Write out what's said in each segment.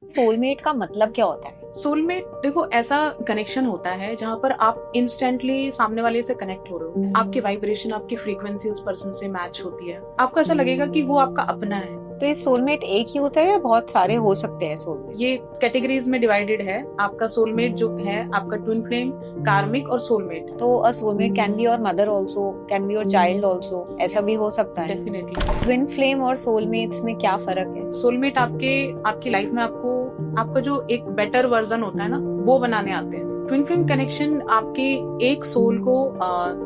Soulmate का मतलब क्या होता है? सोलमेट देखो ऐसा कनेक्शन होता है जहाँ पर आप इंस्टेंटली सामने वाले से कनेक्ट हो रहे हो, आपकी वाइब्रेशन, आपकी फ्रीक्वेंसी उस पर्सन से मैच होती है, आपको ऐसा लगेगा कि वो आपका अपना है। तो ये सोलमेट एक ही होता है या बहुत सारे हो सकते हैं सोलमेट? ये कैटेगरीज में डिवाइडेड है। आपका सोलमेट जो है आपका ट्विन फ्लेम, कार्मिक और सोलमेट। तो अ soulmate can be your mother also, can be your child also, ऐसा भी हो सकता है? डेफिनेटली। ट्विन फ्लेम और सोलमेट्स में क्या फर्क है? सोलमेट आपकी लाइफ में आपका जो एक बेटर वर्जन होता है ना, वो बनाने आते हैं। ट्विन फ्लेम कनेक्शन आपके एक सोल को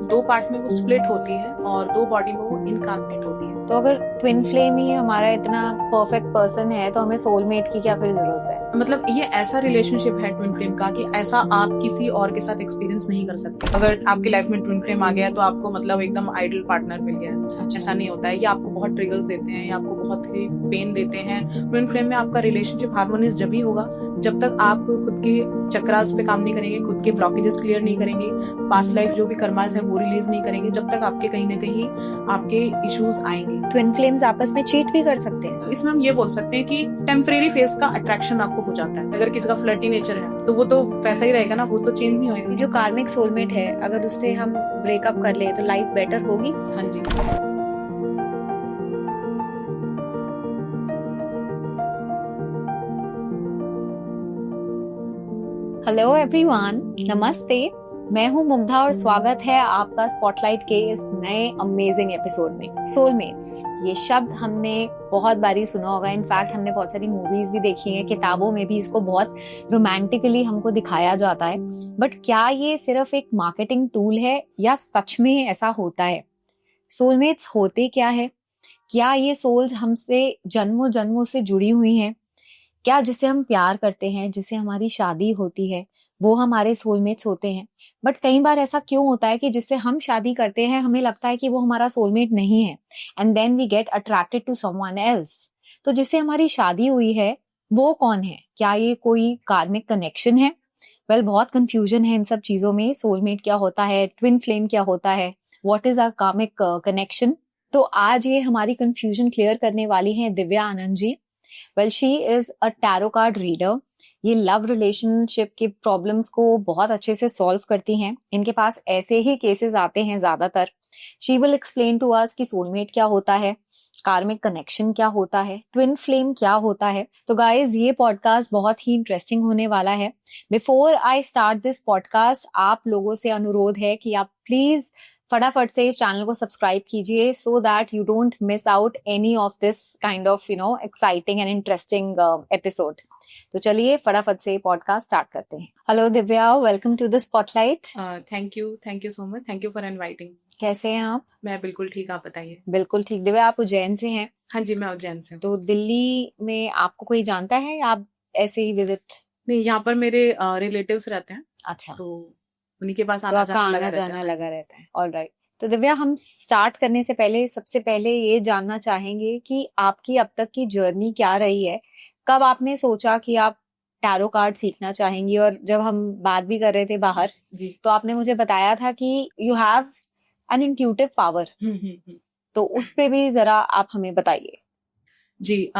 दो पार्ट में वो स्प्लिट होती है और दो बॉडी में वो इनकार्नेट होती है। तो अगर ट्विन फ्लेम ही हमारा इतना परफेक्ट पर्सन है तो हमें सोलमेट की क्या फिर जरूरत है? मतलब ये ऐसा रिलेशनशिप है ट्विन फ्लेम का कि ऐसा आप किसी और के साथ एक्सपीरियंस नहीं कर सकते। अगर आपकी लाइफ में ट्विन फ्लेम आ गया तो आपको मतलब एकदम आइडियल पार्टनर मिल गया है। अच्छा। ऐसा नहीं होता है। ये आपको बहुत ट्रिगर्स देते हैं, ये आपको बहुत ही पेन देते हैं। ट्विन फ्लेम में आपका रिलेशनशिप हार्मोनियस जब ही होगा जब तक आप खुद के चक्रास पे काम नहीं करेंगे, खुद के ब्लॉकेजेस क्लियर नहीं करेंगे, पास्ट लाइफ जो भी कर्मास है वो रिलीज नहीं करेंगे, जब तक आपके कहीं ना कहीं आपके इश्यूज आएंगे। ट्विन फ्लेम्स आपस में चीट भी कर सकते हैं? इसमें हम ये बोल सकते हैं कि टेम्परेरी फेस का अट्रैक्शन आपको हो जाता है। अगर किसी का फ्लर्टी नेचर है तो वो तो वैसा ही रहेगा ना, वो तो चेंज नहीं होएगा। जो कार्मिक सोलमेट है अगर उससे हम ब्रेकअप कर ले तो लाइफ बेटर होगी? हाँ जी। हेलो एवरीवन, नमस्ते। मैं हूं मुग्धा और स्वागत है आपका स्पॉटलाइट के इस नए अमेजिंग एपिसोड में। सोलमेट्स, ये शब्द हमने बहुत बारी सुना होगा। इनफैक्ट हमने बहुत सारी मूवीज भी देखी हैं, किताबों में भी इसको बहुत रोमांटिकली हमको दिखाया जाता है। बट क्या ये सिर्फ एक मार्केटिंग टूल है या सच में ऐसा होता है? सोलमेट्स होते क्या है? क्या ये सोल्स हमसे जन्मों जन्मों से जुड़ी हुई हैं? क्या जिससे हम प्यार करते हैं, जिससे हमारी शादी होती है, वो हमारे सोलमेट्स होते हैं? बट कई बार ऐसा क्यों होता है कि जिससे हम शादी करते हैं हमें लगता है कि वो हमारा सोलमेट नहीं है, and then we get attracted to someone else. तो जिससे हमारी शादी हुई है वो कौन है? क्या ये कोई कार्मिक कनेक्शन है? बहुत कंफ्यूजन है इन सब चीजों में। सोलमेट क्या होता है, ट्विन फ्लेम क्या होता है, what is our karmic connection? तो आज ये हमारी कंफ्यूजन क्लियर करने वाली हैं Divya Anand ji. She is a tarot card reader. ये लव रिलेशनशिप के प्रॉब्लम्स को बहुत अच्छे से सॉल्व करती हैं। इनके पास ऐसे ही केसेस आते हैं ज्यादातर। She will explain to us कि सोलमेट क्या होता है, कार्मिक कनेक्शन क्या होता है, ट्विन फ्लेम क्या होता है। तो गाइज, ये पॉडकास्ट बहुत ही इंटरेस्टिंग होने वाला है। Before I start this podcast, आप लोगों से अनुरोध है कि आप प्लीज फटाफट से इस चैनल को सब्सक्राइब कीजिए so that you don't miss out any of this kind of exciting and interesting episode. तो चलिए फटाफट से पॉडकास्ट स्टार्ट करते हैं। Hello Divya, welcome to the spotlight. Thank you so much, thank you for inviting. कैसे हैं आप? मैं बिल्कुल ठीक, आप बताइए। बिल्कुल ठीक। दिव्या, आप उज्जैन से हैं? हाँ जी, मैं उज्जैन से हूँ। तो दिल्ली में आपको कोई जानता है या आप ऐसे ही विजिट? नहीं, यहाँ पर मेरे रिलेटिव्स रहते हैं। अच्छा, तो उन्हीं के पास तो आना आपका जाना आना लगा रहता जाना है। लगा रहता है। ऑलराइट। तो दिव्या, हम स्टार्ट करने से पहले सबसे पहले ये जानना चाहेंगे कि आपकी अब तक की जर्नी क्या रही है। कब आपने सोचा कि आप टैरो कार्ड सीखना चाहेंगी? और जब हम बात भी कर रहे थे बाहर जी। तो आपने मुझे बताया था कि you have an intuitive power. तो उस पे भी जरा आप हमें बताइए। जी,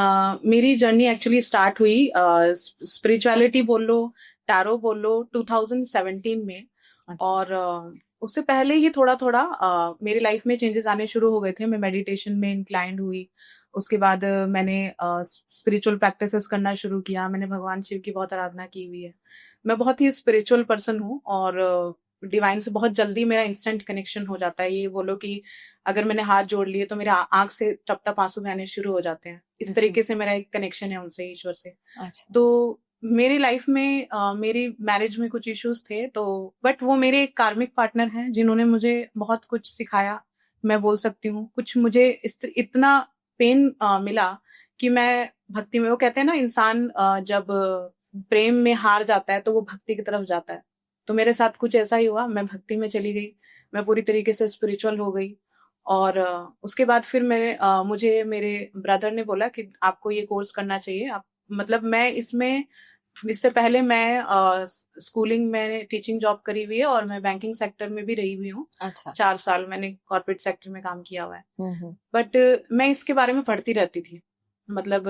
मेरी जर्नी एक्चुअली स्टार्ट हुई स्पिरिचुअलिटी बोल लो, टैरो बोल लो, 2017 में। अच्छा। और उससे पहले ही थोड़ा थोड़ा मेरी लाइफ में चेंजेस आने शुरू हो गए थे। मैं मेडिटेशन में इंक्लाइंड हुई। उसके बाद मैंने स्पिरिचुअल प्रैक्टिसेस करना शुरू किया। मैंने भगवान शिव की बहुत आराधना की हुई है। मैं बहुत ही स्पिरिचुअल पर्सन हूँ और डिवाइन से बहुत जल्दी मेरा इंस्टेंट कनेक्शन हो जाता है। ये बोलो कि अगर मैंने हाथ जोड़ लिए तो मेरे आंख से टप टप आंसू बहने शुरू हो जाते हैं। इस तरीके से मेरा एक कनेक्शन है उनसे, ईश्वर से। अच्छा। तो मेरी लाइफ में मेरी मैरिज में कुछ इश्यूज थे, तो बट वो मेरे एक कार्मिक पार्टनर हैं जिन्होंने मुझे बहुत कुछ सिखाया, मैं बोल सकती हूँ। कुछ मुझे इतना पेन मिला कि मैं भक्ति में, वो कहते हैं ना, इंसान जब प्रेम में हार जाता है तो वो भक्ति की तरफ जाता है। तो मेरे साथ कुछ ऐसा ही हुआ। मैं भक्ति में चली गई, मैं पूरी तरीके से स्पिरिचुअल हो गई। और उसके बाद फिर मुझे मेरे ब्रदर ने बोला कि आपको ये कोर्स करना चाहिए। आप मतलब मैं इससे पहले मैं स्कूलिंग में टीचिंग जॉब करी हुई है और मैं बैंकिंग सेक्टर में भी रही हुई हूँ। अच्छा। 4 साल मैंने कॉर्पोरेट सेक्टर में काम किया हुआ है। हम्म। बट मैं इसके बारे में पढ़ती रहती थी। मतलब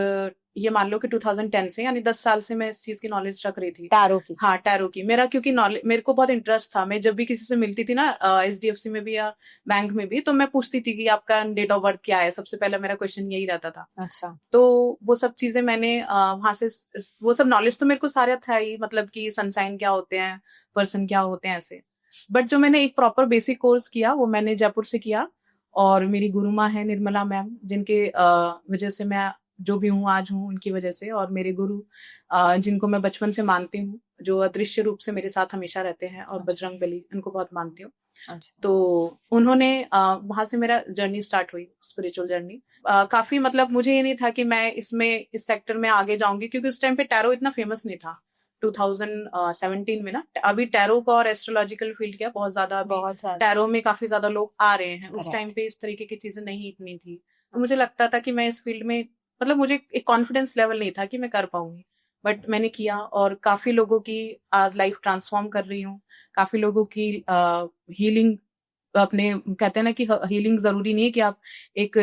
ये मान लो कि 2010 से, यानी 10 साल से मैं इस चीज की नॉलेज रख रही थी, टैरो की। हाँ टैरो की। मेरा क्योंकि नॉलेज, मेरे को बहुत इंटरेस्ट था, मैं जब भी किसी से मिलती थी ना HDFC में भी या बैंक में भी, तो मैं पूछती थी कि आपका डेट ऑफ बर्थ क्या है, सबसे पहला मेरा क्वेश्चन यही रहता था। अच्छा। तो वो सब चीजें मैंने वहां से वो सब नॉलेज तो मेरे को सारा था ही, मतलब कि सनसाइन क्या होते हैं, पर्सन क्या होते हैं, ऐसे। बट जो मैंने एक प्रॉपर बेसिक कोर्स किया वो मैंने जयपुर से किया, और मेरी गुरु माँ है निर्मला मैम, जिनके वजह से मैं जो भी हूँ आज हूँ, उनकी वजह से। और मेरे गुरु जिनको मैं बचपन से मानती हूँ, जो अदृश्य रूप से मेरे साथ हमेशा रहते हैं, और अच्छा। बजरंग बली, उनको बहुत मानती हूँ। अच्छा। तो उन्होंने वहां से मेरा जर्नी स्टार्ट हुई, स्पिरिचुअल जर्नी। काफी, मतलब मुझे ये नहीं था कि मैं इसमें, इस सेक्टर में आगे जाऊंगी, क्योंकि उस टाइम पे टैरो इतना फेमस नहीं था 2017 में ना। अभी टैरो का और एस्ट्रोलॉजिकल फील्ड क्या बहुत ज्यादा, अभी बहुत सारा। टैरो में काफी ज्यादा लोग आ रहे हैं। उस Correct. टाइम पे इस तरीके की चीजें नहीं इतनी थी, तो मुझे लगता था कि मैं इस फील्ड में, मतलब मुझे एक कॉन्फिडेंस लेवल नहीं था कि मैं कर पाऊंगी। बट मैंने किया, और काफी लोगों की आज लाइफ ट्रांसफॉर्म कर रही हूँ। काफी लोगों की हीलिंग, अपने कहते हैं ना कि हीलिंग जरूरी नहीं है कि आप एक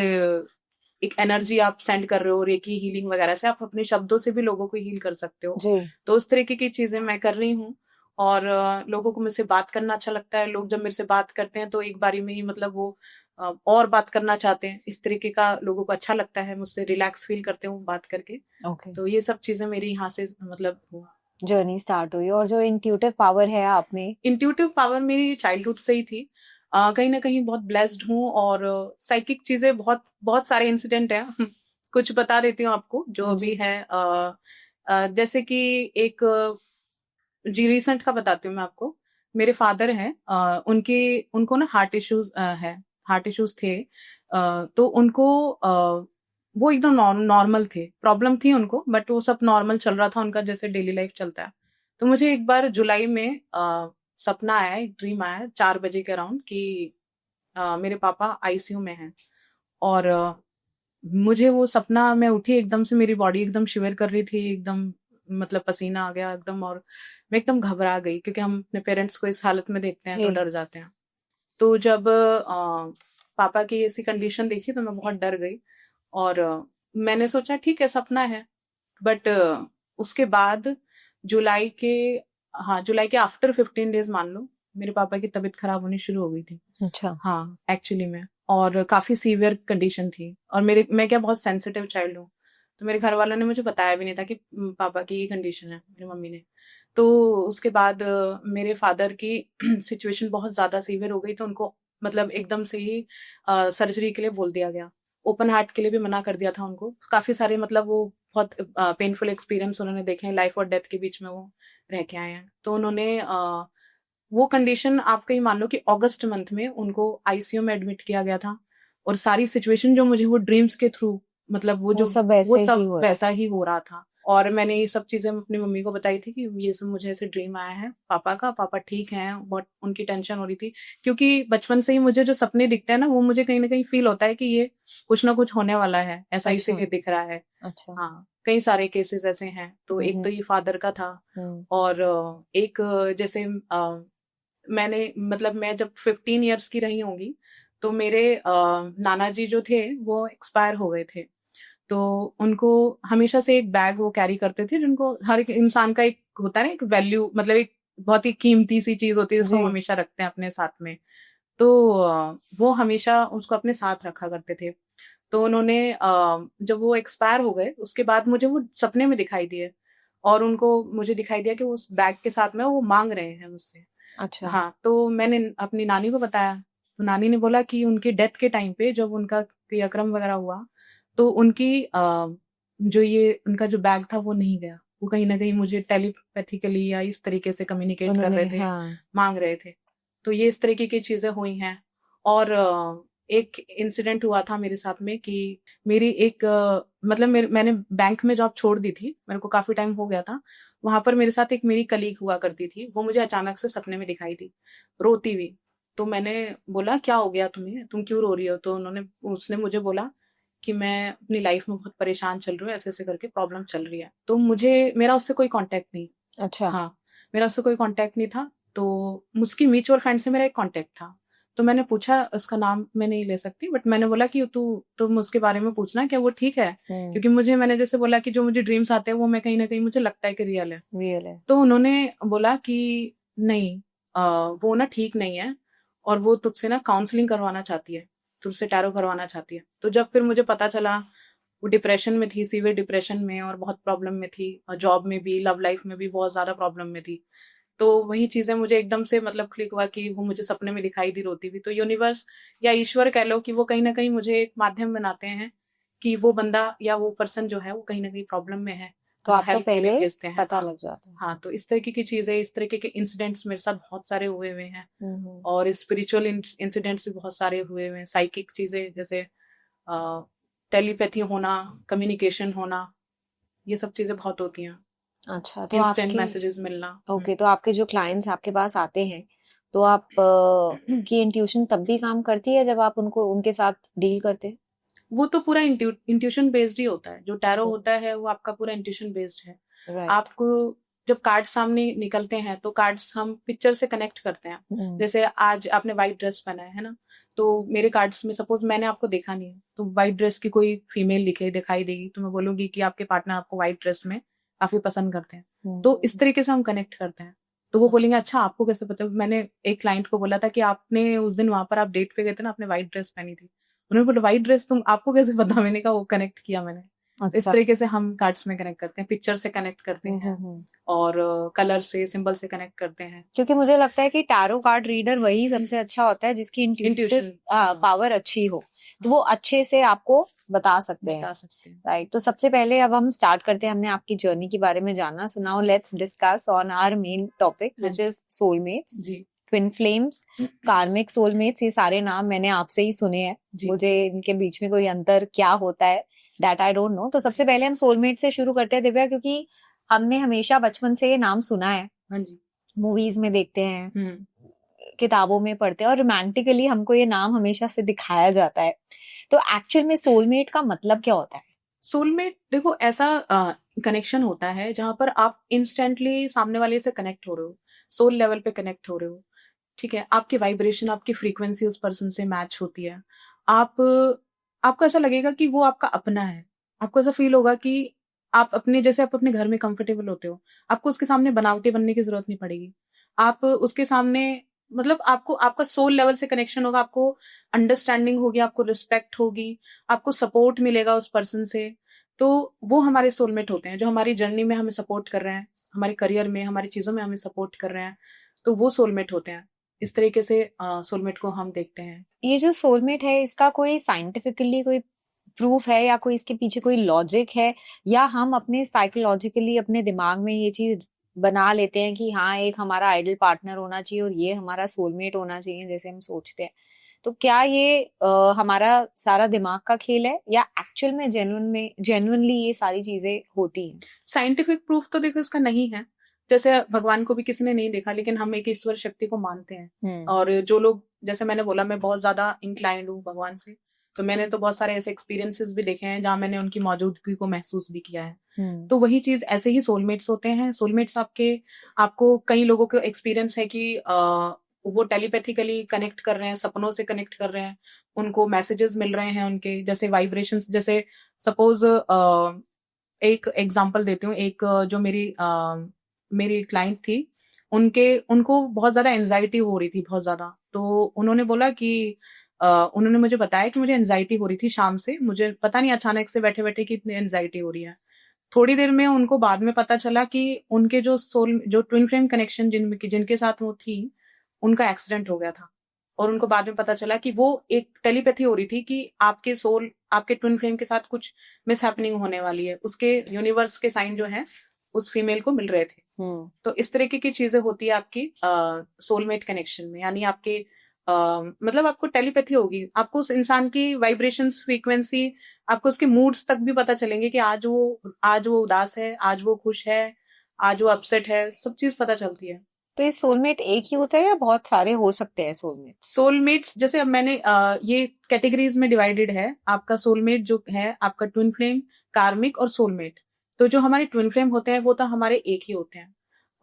एक एनर्जी आप सेंड कर रहे हो, रेकी हीलिंग वगैरह से आप अपने शब्दों से भी लोगों को हील कर सकते हो। जी। तो उस तरीके की चीजें मैं कर रही हूँ। और लोगों को मुझसे बात करना अच्छा लगता है। लोग जब मेरे से बात करते हैं तो एक बारी में ही, मतलब वो और बात करना चाहते हैं, इस तरीके का लोगों को अच्छा लगता है, मुझसे रिलैक्स फील करते हैं बात करके। ओके। तो ये सब चीजें मेरी यहाँ से मतलब हुआ, जर्नी स्टार्ट हुई। और जो इंट्यूटिव पावर है आप में, इंट्यूटिव पावर मेरी चाइल्डहुड से ही थी। कहीं ना कहीं बहुत ब्लेस्ड हूँ, और साइकिक चीजें बहुत बहुत सारे इंसिडेंट हैं कुछ बता देती हूँ आपको जो जी। भी है। जैसे कि एक जी रिसेंट का बताती हूँ मैं आपको। मेरे फादर हैं, उनको ना हार्ट इश्यूज है, हार्ट इश्यूज थे। तो उनको वो एकदम नॉर्मल थे, प्रॉब्लम थी उनको, बट वो सब नॉर्मल चल रहा था उनका, जैसे डेली लाइफ चलता है। तो मुझे एक बार जुलाई में सपना आया, एक ड्रीम आया 4 बजे के अराउंड, कि मेरे पापा ICU में हैं। और मुझे वो सपना, मैं उठी एकदम से, मेरी बॉडी एकदम शिवर कर रही थी एकदम, मतलब पसीना आ गया एकदम, और मैं एकदम घबरा गई, क्योंकि हम अपने पेरेंट्स को इस हालत में देखते हैं तो जी। डर जाते हैं। तो जब पापा की ऐसी कंडीशन देखी तो मैं बहुत डर गई, और मैंने सोचा ठीक है सपना है। बट उसके बाद जुलाई के, हाँ जुलाई के आफ्टर 15 डेज मान लो, मेरे पापा की तबीयत खराब होनी शुरू हो गई थी। अच्छा। हाँ एक्चुअली में, और काफी सीवियर कंडीशन थी। और मैं क्या बहुत सेंसिटिव चाइल्ड हूँ, तो मेरे घर वालों ने मुझे बताया भी नहीं था कि पापा की ये कंडीशन है, मेरी मम्मी ने। तो उसके बाद मेरे फादर की सिचुएशन बहुत ज्यादा सीवियर हो गई, तो उनको मतलब एकदम से ही सर्जरी के लिए बोल दिया गया। ओपन हार्ट के लिए भी मना कर दिया था उनको। काफी सारे, मतलब वो बहुत पेनफुल एक्सपीरियंस उन्होंने देखे हैं, लाइफ और डेथ के बीच में वो रह के आए हैं। तो उन्होंने वो कंडीशन, आप कहीं मान लो कि अगस्त मंथ में उनको ICU में एडमिट किया गया था। और सारी सिचुएशन जो मुझे वो ड्रीम्स के थ्रू, मतलब वो सब वो वैसे सब ही हो रहा वैसा ही हो रहा था। और मैंने ये सब चीजें अपनी मम्मी को बताई थी कि ये सब मुझे ऐसे ड्रीम आया है पापा का, पापा ठीक हैं। बहुत उनकी टेंशन हो रही थी, क्योंकि बचपन से ही मुझे जो सपने दिखते हैं ना, वो मुझे कहीं ना कहीं फील होता है कि ये कुछ ना कुछ होने वाला है, ऐसा अच्छा। इसीलिए दिख रहा है। अच्छा। हाँ कई सारे केसेस ऐसे हैं। तो एक तो ये फादर का था, और एक जैसे मैंने, मतलब मैं जब 15 ईयर्स की रही होंगी, तो मेरे नाना जी जो थे वो एक्सपायर हो गए थे। तो उनको हमेशा से एक बैग वो कैरी करते थे, जिनको हर एक इंसान का एक होता है ना, एक वैल्यू, मतलब एक बहुत ही कीमती सी चीज होती है जिसको हम हमेशा रखते हैं अपने साथ में। तो वो हमेशा उसको अपने साथ रखा करते थे। तो उन्होंने जब वो एक्सपायर हो गए, उसके बाद मुझे वो सपने में दिखाई दिए, और उनको मुझे दिखाई दिया कि वो उस बैग के साथ में वो मांग रहे हैं मुझसे। अच्छा। हाँ तो मैंने अपनी नानी को बताया, तो नानी ने बोला कि उनके डेथ के टाइम पे जब उनका क्रियाक्रम वगैरह हुआ, तो उनकी जो ये उनका जो बैग था वो नहीं गया। वो कहीं ना कहीं मुझे टेलीपैथिकली या इस तरीके से कम्युनिकेट कर रहे थे, मांग रहे थे। तो ये इस तरीके की चीजें हुई हैं। और एक इंसिडेंट हुआ था मेरे साथ में कि मेरी एक मतलब मैंने बैंक में जॉब छोड़ दी थी, मेरे को काफी टाइम हो गया था। वहां पर मेरे साथ एक मेरी कलीग हुआ करती थी, वो मुझे अचानक से सपने में दिखाई दी रोती हुई। तो मैंने बोला क्या हो गया तुम्हें, तुम क्यों रो रही हो? तो उसने मुझे बोला कि मैं अपनी लाइफ में बहुत परेशान चल रही हूँ, ऐसे ऐसे करके प्रॉब्लम चल रही है। तो मेरा उससे कोई कांटेक्ट नहीं। अच्छा। हाँ मेरा उससे कोई कांटेक्ट नहीं था। तो उसकी म्यूचुअल फ्रेंड से मेरा एक कांटेक्ट था। तो मैंने पूछा, उसका नाम मैं नहीं ले सकती, बट मैंने बोला कि तुम उसके बारे में पूछना, क्या वो ठीक है, क्योंकि मैंने जैसे बोला कि जो मुझे ड्रीम्स आते हैं वो मैं कहीं ना कहीं मुझे लगता है कि रियल है। तो उन्होंने बोला कि नहीं, वो ना ठीक नहीं है, और वो तुझसे ना काउंसलिंग करवाना चाहती है, तुझसे टैरो करवाना चाहती है। तो जब फिर मुझे पता चला, वो डिप्रेशन में थी, सीवियर डिप्रेशन में, और बहुत प्रॉब्लम में थी, और जॉब में भी, लव लाइफ में भी बहुत ज्यादा प्रॉब्लम में थी। तो वही चीजें मुझे एकदम से मतलब क्लिक हुआ कि वो मुझे सपने में दिखाई दी रोती भी। तो यूनिवर्स या ईश्वर कह लो कि वो कहीं ना कहीं मुझे एक माध्यम बनाते हैं कि वो बंदा या वो पर्सन जो है वो कहीं ना कहीं प्रॉब्लम में है, तो आपको पहले भेजते हैं, पता लग जाता है। हाँ, तो इस तरीके की चीजें, इस तरीके के इंसिडेंट्स मेरे साथ बहुत सारे हुए हुए हैं, और स्पिरिचुअल इंसिडेंट्स भी बहुत सारे हुए हुए हैं। साइकिक चीजें जैसे टेलीपैथी होना, कम्युनिकेशन होना, ये सब चीजें बहुत होती हैं। अच्छा, तो इंस्टेंट आपके मैसेजेस मिलना। ओके, तो आपके जो क्लाइंट्स आपके पास आते हैं, तो आप की इंट्यूशन तब भी काम करती है जब आप उनके साथ डील करते हैं? वो तो पूरा इंट्यूशन बेस्ड ही होता है। जो टैरो होता है वो आपका पूरा इंट्यूशन बेस्ड है। आपको जब कार्ड सामने निकलते हैं तो कार्ड्स हम पिक्चर से कनेक्ट करते हैं। जैसे आज आपने व्हाइट ड्रेस पहना है ना, तो मेरे कार्ड्स में सपोज मैंने आपको देखा नहीं है, तो व्हाइट ड्रेस की कोई फीमेल दिखाई देगी, तो मैं बोलूंगी कि आपके पार्टनर आपको व्हाइट ड्रेस में काफी पसंद करते हैं। तो इस तरीके से हम कनेक्ट करते हैं। तो वो बोलेंगे अच्छा आपको कैसे पता। मैंने एक क्लाइंट को बोला था कि आपने उस दिन वहां पर आप डेट पे गए थे ना, आपने व्हाइट ड्रेस पहनी थी। उन्होंने बोला व्हाइट ड्रेस तुम आपको कैसे पता। मैंने कहा वो कनेक्ट किया मैंने। तो इस तरीके से हम कार्ड्स में कनेक्ट करते हैं, पिक्चर से कनेक्ट करते हैं, और कलर से, सिंबल से कनेक्ट करते हैं। क्योंकि मुझे लगता है कि टैरो कार्ड रीडर वही सबसे अच्छा होता है जिसकी इंट्यूटिव पावर अच्छी हो, तो वो अच्छे से आपको बता सकते हैं। राइट, तो सबसे पहले अब हम स्टार्ट करते हैं। हमने आपकी जर्नी के बारे में जाना, so now let's discuss on our main topic which is soulmates, twin flames, karmic soulmates. ये सारे नाम मैंने आपसे ही सुने हैं, मुझे इनके बीच में कोई अंतर क्या होता है दैट आई डोंट नो। तो सबसे पहले हम सोलमेट से शुरू करते हैं दिव्या, क्योंकि हमने हमेशा बचपन से ये नाम सुना है, मूवीज में देखते हैं, किताबों में पढ़ते हैं, और रोमांटिकली हमको ये नाम हमेशा से दिखाया जाता है। तो एक्चुअल में सोलमेट का मतलब क्या होता है? सोलमेट देखो ऐसा कनेक्शन होता है जहां पर आप इंस्टेंटली सामने वाले से कनेक्ट हो रहे हो, सोल लेवल पे कनेक्ट हो रहे हो। ठीक है, आपकी वाइब्रेशन, आपकी फ्रीक्वेंसी उस पर्सन से मैच होती है। आपको ऐसा लगेगा कि वो आपका अपना है। आपको ऐसा फील होगा कि आप अपने घर में कंफर्टेबल होते हो, आपको उसके सामने बनावटी बनने की जरूरत नहीं पड़ेगी। आप उसके सामने मतलब आपको आपका सोल लेवल से कनेक्शन होगा, आपको अंडरस्टैंडिंग होगी, आपको रिस्पेक्ट होगी, आपको सपोर्ट मिलेगा उस पर्सन से। तो वो हमारे सोलमेट होते हैं जो हमारी जर्नी में हमें सपोर्ट कर रहे हैं, हमारे करियर में, हमारी चीजों में हमें सपोर्ट कर रहे हैं। तो वो सोलमेट होते हैं। इस तरीके से सोलमेट को हम देखते हैं। ये जो सोलमेट है, इसका कोई साइंटिफिकली कोई प्रूफ है, या कोई इसके पीछे कोई लॉजिक है, या हम अपने साइकोलॉजिकली अपने दिमाग में ये चीज बना लेते हैं कि हाँ एक हमारा आइडल पार्टनर होना चाहिए और ये हमारा सोलमेट होना चाहिए, जैसे हम सोचते हैं? तो क्या ये हमारा सारा दिमाग का खेल है, या एक्चुअल में जेन्युइनली ये सारी चीजें होती हैं? साइंटिफिक प्रूफ तो देखो इसका नहीं है। जैसे भगवान को भी किसी ने नहीं देखा, लेकिन हम एक ईश्वर शक्ति को मानते हैं। और जो लोग, जैसे मैंने बोला, मैं बहुत ज्यादा इंक्लाइंड हूँ भगवान से, तो मैंने तो बहुत सारे ऐसे एक्सपीरियंसेस भी देखे हैं जहाँ मैंने उनकी मौजूदगी को महसूस भी किया है। तो वही चीज, ऐसे ही सोलमेट्स होते हैं। सोलमेट्स आपको कई लोगों को एक्सपीरियंस है कि वो टेलीपैथिकली कनेक्ट कर रहे हैं, सपनों से कनेक्ट कर रहे हैं, उनको मैसेजेस मिल रहे हैं उनके, जैसे वाइब्रेशंस। जैसे सपोज एक एग्जांपल देती हूँ। एक जो मेरी क्लाइंट थी, उनको बहुत ज्यादा एंजाइटी हो रही थी, बहुत ज्यादा। तो उन्होंने बोला कि उन्होंने मुझे बताया कि मुझे एंजाइटी हो रही थी शाम से, मुझे पता नहीं अचानक से बैठे बैठे कि इतनी एंजाइटी हो रही है। थोड़ी देर में उनको बाद में पता चला कि उनके जो ट्विन फ्लेम कनेक्शन जिनके साथ वो थी, उनका एक्सीडेंट हो गया था। और उनको बाद में पता चला कि वो एक टेलीपैथी हो रही थी कि आपके ट्विन फ्लेम के साथ कुछ मिस हैपनिंग होने वाली है। उसके यूनिवर्स के साइन जो है उस फीमेल को मिल रहे थे। तो इस तरीके की चीजें होती है आपकी सोलमेट कनेक्शन में। यानी आपके मतलब आपको टेलीपैथी होगी, आपको उस इंसान की वाइब्रेशंस, फ्रीक्वेंसी, आपको उसके मूड्स तक भी पता चलेंगे कि आज वो उदास है, आज वो खुश है, आज वो अपसेट है, सब चीज पता चलती है। तो ये सोलमेट एक ही होता है या बहुत सारे हो सकते हैं सोलमेट्स? जैसे अब मैंने ये कैटेगरीज में डिवाइडेड है। आपका सोलमेट जो है, आपका ट्विन फ्लेम, कार्मिक और सोलमेट। तो जो हमारे ट्विन फ्लेम होते हैं वो तो हमारे एक ही होते हैं,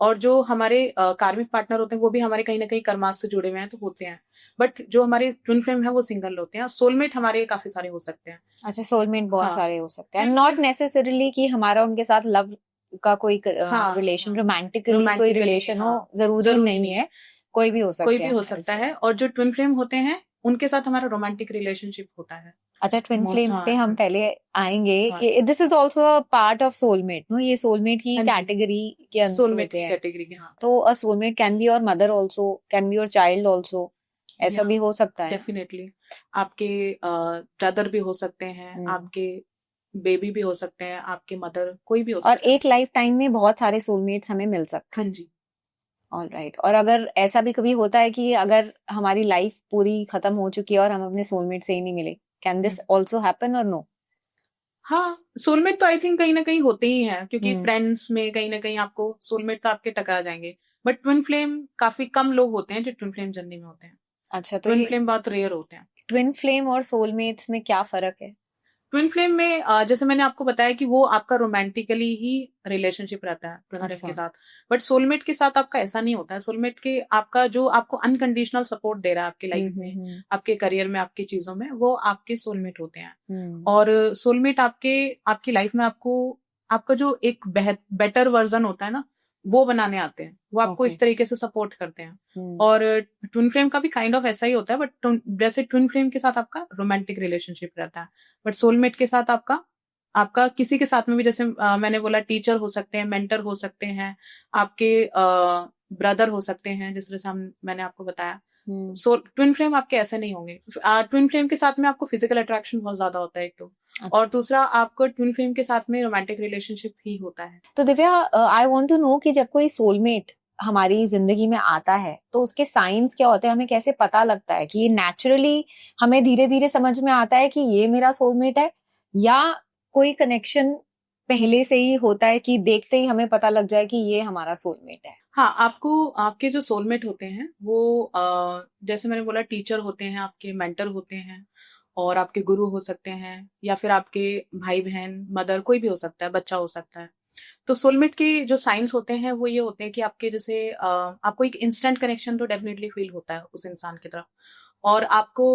और जो हमारे कार्मिक पार्टनर होते हैं वो भी हमारे कहीं ना कहीं कर्मास से जुड़े हुए हैं तो होते हैं, बट जो हमारे ट्विन फ्लेम है वो सिंगल होते हैं। सोलमेट हमारे काफी सारे हो सकते हैं। अच्छा, सोलमेट बहुत हाँ। सारे हो सकते हैं, नॉट नेसेसरीली कि हमारा उनके साथ लव का कोई हाँ, रिलेशन, हाँ, रोमांटिकली कोई रोमांटिकली, रिलेशन हो, हाँ, जरूरी जरूरी नहीं नहीं है, है, कोई भी हो कोई सकते भी हैं। हो सकता अच्छा, है। और जो ट्विन फ्लेम होते हैं उनके साथ हमारा रोमांटिक रिलेशनशिप होता है अच्छा, ट्विन मोस्ट। फ्लेम पे हम पहले आएंगे। हाँ, this is also a part of soulmate, no? ये सोलमेट की हाँ जी, कैटेगरी के अंदर सोलमेट होते की हैं। कैटेगरी के, हाँ। तो अ soulmate can be your mother also, can be your child also, ऐसा या भी हो सकता है ना? डेफिनेटली आपके ब्रदर भी हो सकते हैं, हम्म। आपके बेबी भी हो सकते हैं, आपके मदर, कोई भी हो और सकता है। एक लाइफ टाइम में बहुत सारे सोलमेट्स हमें मिल सकते हाँ हैं। जी। All right. और अगर ऐसा भी कभी होता है कि अगर हमारी लाइफ पूरी खत्म हो चुकी है और हम अपने सोलमेट से ही नहीं मिले, कैन दिस ऑल्सो हैपन और नो? हाँ, सोलमेट तो आई थिंक कहीं ना कहीं होते ही हैं, क्योंकि हम्म। फ्रेंड्स में कहीं ना कहीं आपको सोलमेट तो आपके टकरा जाएंगे, बट ट्विन फ्लेम काफी कम लोग होते हैं जो ट्विन फ्लेम जर्नी में होते हैं। अच्छा, तो ट्विन ये फ्लेम बहुत रेयर होते हैं। ट्विन फ्लेम और सोलमेट्स में क्या फर्क है? ट्विन फ्लेम में जैसे मैंने आपको बताया कि वो आपका रोमांटिकली ही रिलेशनशिप रहता है ट्विन फ्लेम अच्छा। के साथ, बट सोलमेट के साथ आपका ऐसा नहीं होता है। सोलमेट के आपका जो आपको अनकंडीशनल सपोर्ट दे रहा है आपकी लाइफ में, आपके करियर में, आपकी चीजों में, वो आपके सोलमेट होते हैं। और सोलमेट आपकी लाइफ में आपको आपका जो एक बेटर वर्जन होता है ना, वो बनाने आते हैं, वो आपको इस तरीके से सपोर्ट करते हैं। और ट्विन फ्लेम का भी काइंड ऑफ ऐसा ही होता है, बट जैसे ट्विन फ्लेम के साथ आपका रोमांटिक रिलेशनशिप रहता है, बट सोलमेट के साथ आपका आपका किसी के साथ में भी, जैसे मैंने बोला, टीचर हो सकते हैं, मेंटर हो सकते हैं, आपके ब्रदर हो सकते हैं, जिस तरह से मैंने आपको बताया। सो ट्विन फ्लेम आपके ऐसे नहीं होंगे। ट्विन फ्लेम के साथ में आपको फिजिकल अट्रैक्शन बहुत ज्यादा होता है एक तो, अच्छा। और दूसरा आपको ट्विन फ्लेम के साथ में रोमांटिक रिलेशनशिप ही होता है। तो Divya, I want to know कि जब कोई सोलमेट हमारी जिंदगी में आता है तो उसके साइंस क्या होते हैं, हमें कैसे पता लगता है कि ये नेचुरली हमें धीरे धीरे समझ में आता है कि ये मेरा सोलमेट है, या कोई कनेक्शन पहले से ही होता है कि देखते ही हमें पता लग जाए कि ये हमारा सोलमेट है? हाँ, आपको आपके जो सोलमेट होते हैं वो जैसे मैंने बोला, टीचर होते हैं, आपके मेंटर होते हैं, और आपके गुरु हो सकते हैं, या फिर आपके भाई बहन, मदर, कोई भी हो सकता है, बच्चा हो सकता है। तो सोलमेट के जो साइंस होते हैं वो ये होते हैं कि आपके जैसे आपको एक इंस्टेंट कनेक्शन तो डेफिनेटली फील होता है उस इंसान की तरफ, और आपको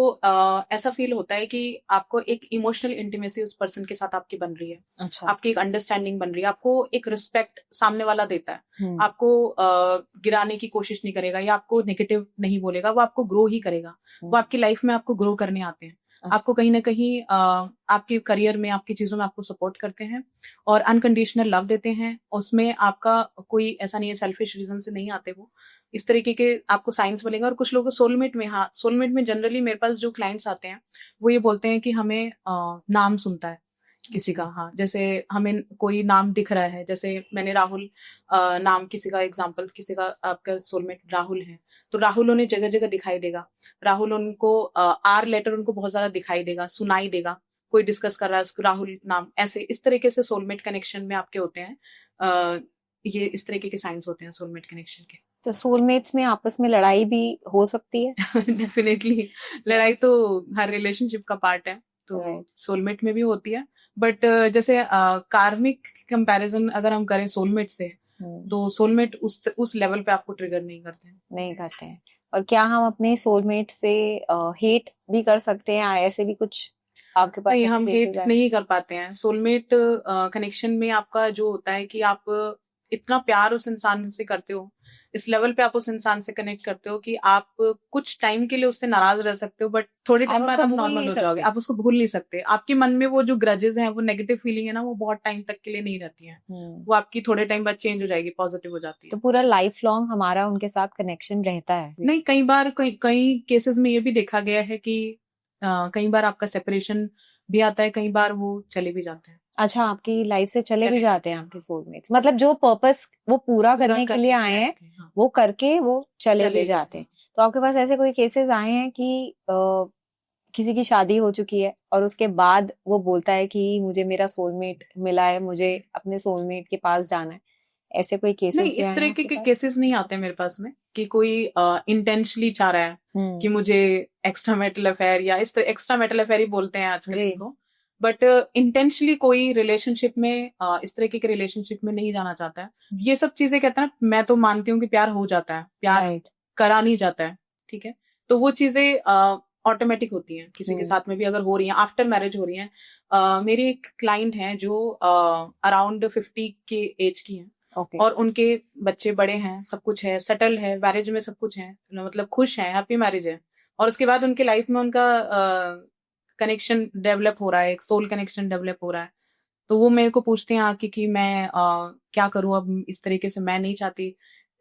ऐसा फील होता है कि आपको एक इमोशनल इंटीमेसी उस पर्सन के साथ आपकी बन रही है। अच्छा। आपकी एक अंडरस्टैंडिंग बन रही है, आपको एक रिस्पेक्ट सामने वाला देता है, आपको गिराने की कोशिश नहीं करेगा या आपको नेगेटिव नहीं बोलेगा, वो आपको ग्रो ही करेगा। वो आपकी लाइफ में आपको ग्रो करने आते हैं। अच्छा। आपको कहीं ना कहीं आपके करियर में, आपकी चीजों में आपको सपोर्ट करते हैं और अनकंडीशनल लव देते हैं। उसमें आपका कोई ऐसा नहीं है, सेल्फिश रीजन से नहीं आते वो, इस तरीके के आपको साइंस मिलेंगे। और कुछ लोगों सोलमेट में, हाँ, सोलमेट में जनरली मेरे पास जो क्लाइंट्स आते हैं वो ये बोलते हैं कि हमें नाम सुनता है किसी का। हाँ, जैसे हमें कोई नाम दिख रहा है, जैसे मैंने राहुल नाम किसी का एग्जांपल, किसी का आपका सोलमेट राहुल है, तो राहुल उन्हें जगह जगह दिखाई देगा। राहुल उनको आर लेटर उनको बहुत ज्यादा दिखाई देगा, सुनाई देगा, कोई डिस्कस कर रहा है राहुल नाम, ऐसे इस तरीके से सोलमेट कनेक्शन में आपके होते हैं। ये इस तरीके के साइंस होते हैं सोलमेट कनेक्शन के। तो सोलमेट्स में आपस में लड़ाई भी हो सकती है? डेफिनेटली लड़ाई तो हर रिलेशनशिप का पार्ट है, तो सोलमेट में भी होती है, बट जैसे कार्मिक कंपैरिजन अगर हम करें सोलमेट से, तो सोलमेट उस लेवल पे आपको ट्रिगर नहीं करते हैं। और क्या हम अपने सोलमेट से हेट भी कर सकते हैं? ऐसे भी कुछ आपके पास? नहीं, हम हेट नहीं कर पाते हैं। सोलमेट कनेक्शन में आपका जो होता है कि आप इतना प्यार उस इंसान से करते हो, इस लेवल पे आप उस इंसान से कनेक्ट करते हो कि आप कुछ टाइम के लिए उससे नाराज रह सकते हो, बट थोड़े टाइम बाद आप नॉर्मल हो जाओगे, आप उसको भूल नहीं सकते। आपके मन में वो जो ग्रजेस हैं, वो नेगेटिव फीलिंग है ना, वो बहुत टाइम तक के लिए नहीं रहती है, वो आपकी थोड़े टाइम बाद चेंज हो जाएगी, पॉजिटिव हो जाती है। तो पूरा लाइफ लॉन्ग हमारा उनके साथ कनेक्शन रहता है? नहीं, कई बार कई केसेस में ये भी देखा गया है कि कई बार आपका सेपरेशन भी आता है, कई बार वो चले भी जाते हैं। अच्छा, आपकी लाइफ से चले भी जाते हैं आपके सोलमेट्स? मतलब जो पर्पस वो पूरा करने के लिए आए हैं, हाँ, वो करके वो चले भी जाते हैं। तो आपके पास ऐसे कोई केसेस आए हैं कि किसी की शादी हो चुकी है और उसके बाद वो बोलता है कि मुझे मेरा सोलमेट मिला है, मुझे अपने सोलमेट के पास जाना है? ऐसे कोई केसेस? नहीं, इस तरह के केसेस नहीं आते मेरे पास में कि कोई इंटेंशनली चाह रहा है कि मुझे एक्स्ट्रा मैरिटल अफेयर, या इस तरह एक्स्ट्रा मैरिटल अफेयर ही बोलते हैं आजकल इसको, बट इंटेंशनली कोई रिलेशनशिप में इस तरीके के रिलेशनशिप में नहीं जाना चाहता है। ये सब चीजें कहते हैं ना, मैं तो मानती हूँ कि प्यार हो जाता है, प्यार करा नहीं जाता है, ठीक है। तो वो चीजें ऑटोमेटिक होती हैं किसी के साथ में भी अगर हो रही हैं, आफ्टर मैरिज हो रही हैं। मेरी एक क्लाइंट हैं जो अराउंड 50 के एज की हैं, और उनके बच्चे बड़े हैं, सब कुछ है, सेटल है, मैरिज में सब कुछ है, मतलब खुश हैं, हैप्पी मैरिज है। और उसके बाद उनके लाइफ में उनका कनेक्शन डेवलप हो रहा है, एक सोल कनेक्शन डेवलप हो रहा है। तो वो मेरे को पूछते हैं आके कि मैं क्या करूं, अब इस तरीके से मैं नहीं चाहती,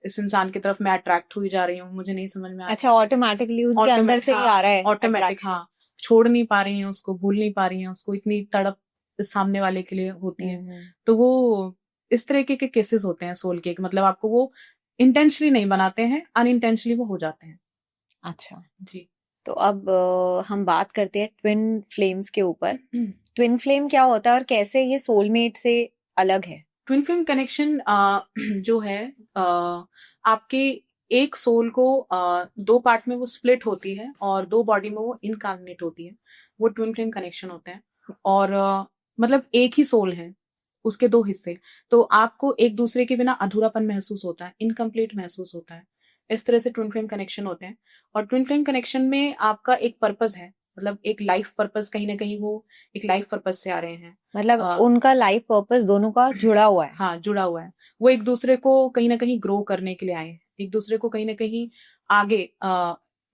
इस इंसान की तरफ मैं अट्रैक्ट हुई जा रही हूँ, मुझे नहीं समझ में आ रहा। अच्छा, ऑटोमेटिकली उनके अंदर से ही आ रहा है ऑटोमेटिक, हाँ, छोड़ नहीं पा रही हैं उसको, भूल नहीं पा रही हैं उसको, इतनी तड़प सामने वाले के लिए होती है। तो वो इस तरीके के केसेस होते हैं सोल के, मतलब आपको वो इंटेंशनली नहीं बनाते हैं, अनइंटेंशनली वो हो जाते हैं। अच्छा जी। तो अब हम बात करते हैं ट्विन फ्लेम्स के ऊपर। ट्विन फ्लेम क्या होता है और कैसे ये सोलमेट से अलग है? ट्विन फ्लेम कनेक्शन जो है, आपके एक सोल को दो पार्ट में वो स्प्लिट होती है और दो बॉडी में वो इनकार्नेट होती है, वो ट्विन फ्लेम कनेक्शन होते हैं। और मतलब एक ही सोल है, उसके दो हिस्से, तो आपको एक दूसरे के बिना अधूरापन महसूस होता है, इनकम्प्लीट महसूस होता है। इस तरह से ट्विन फ्लेम कनेक्शन होते हैं। और ट्विन फ्लेम कनेक्शन में आपका एक पर्पस है, मतलब एक लाइफ पर्पस, कहीं ना कहीं वो एक लाइफ पर्पस से आ रहे हैं, मतलब उनका लाइफ पर्पस दोनों का जुड़ा हुआ है। हाँ, जुड़ा हुआ है। वो एक दूसरे को कहीं ना कहीं ग्रो करने के लिए आए हैं, एक दूसरे को कहीं ना कहीं आगे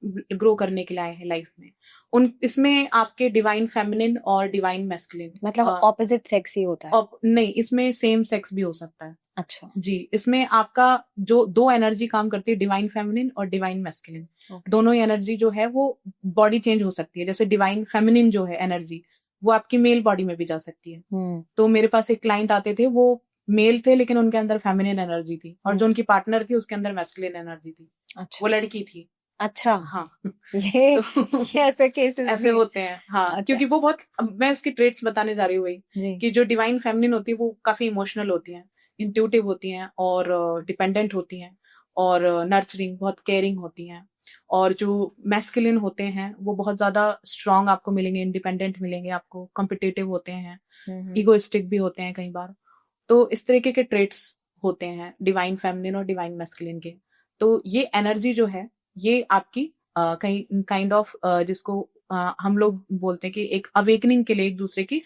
ग्रो करने के लिए आए हैं लाइफ में। इसमें आपके डिवाइन फेमिनिन और डिवाइन मैस्कुलिन, मतलब ऑपोजिट सेक्स ही होता है? नहीं, इसमें सेम सेक्स भी हो सकता है। अच्छा जी, इसमें आपका जो दो एनर्जी काम करती है, डिवाइन फेमिनिन और डिवाइन मैस्कुलिन, दोनों ही एनर्जी जो है वो बॉडी चेंज हो सकती है। जैसे डिवाइन फेमिनिन जो है एनर्जी, वो आपकी मेल बॉडी में भी जा सकती है। तो मेरे पास एक क्लाइंट आते थे, वो मेल थे लेकिन उनके अंदर फेमिनिन एनर्जी थी, और जो उनकी पार्टनर थी उसके अंदर मैस्कुलिन एनर्जी थी। अच्छा। वो लड़की थी। अच्छा। हाँ। ये ऐसे केसेस ऐसे होते हैं, हाँ। अच्छा। क्योंकि वो बहुत, मैं उसकी ट्रेट्स बताने जा रही हूँ वही, कि जो डिवाइन फेमिनिन होती है वो काफी इमोशनल होती है, इंट्यूटिव होती हैं, और डिपेंडेंट होती हैं, और नर्चरिंग, बहुत केयरिंग होती हैं। और जो मैस्कुलिन होते हैं वो बहुत ज्यादा स्ट्रांग आपको मिलेंगे, इंडिपेंडेंट मिलेंगे आपको, कॉम्पिटिटिव होते हैं, इगोइस्टिक भी होते हैं कई बार। तो इस तरीके के ट्रेट्स होते हैं डिवाइन फेमिनिन और डिवाइन मैस्कुलिन के। तो ये एनर्जी जो है, ये आपकी कहीं काइंड ऑफ जिसको हम लोग बोलते हैं कि एक अवेकनिंग के लिए, एक दूसरे की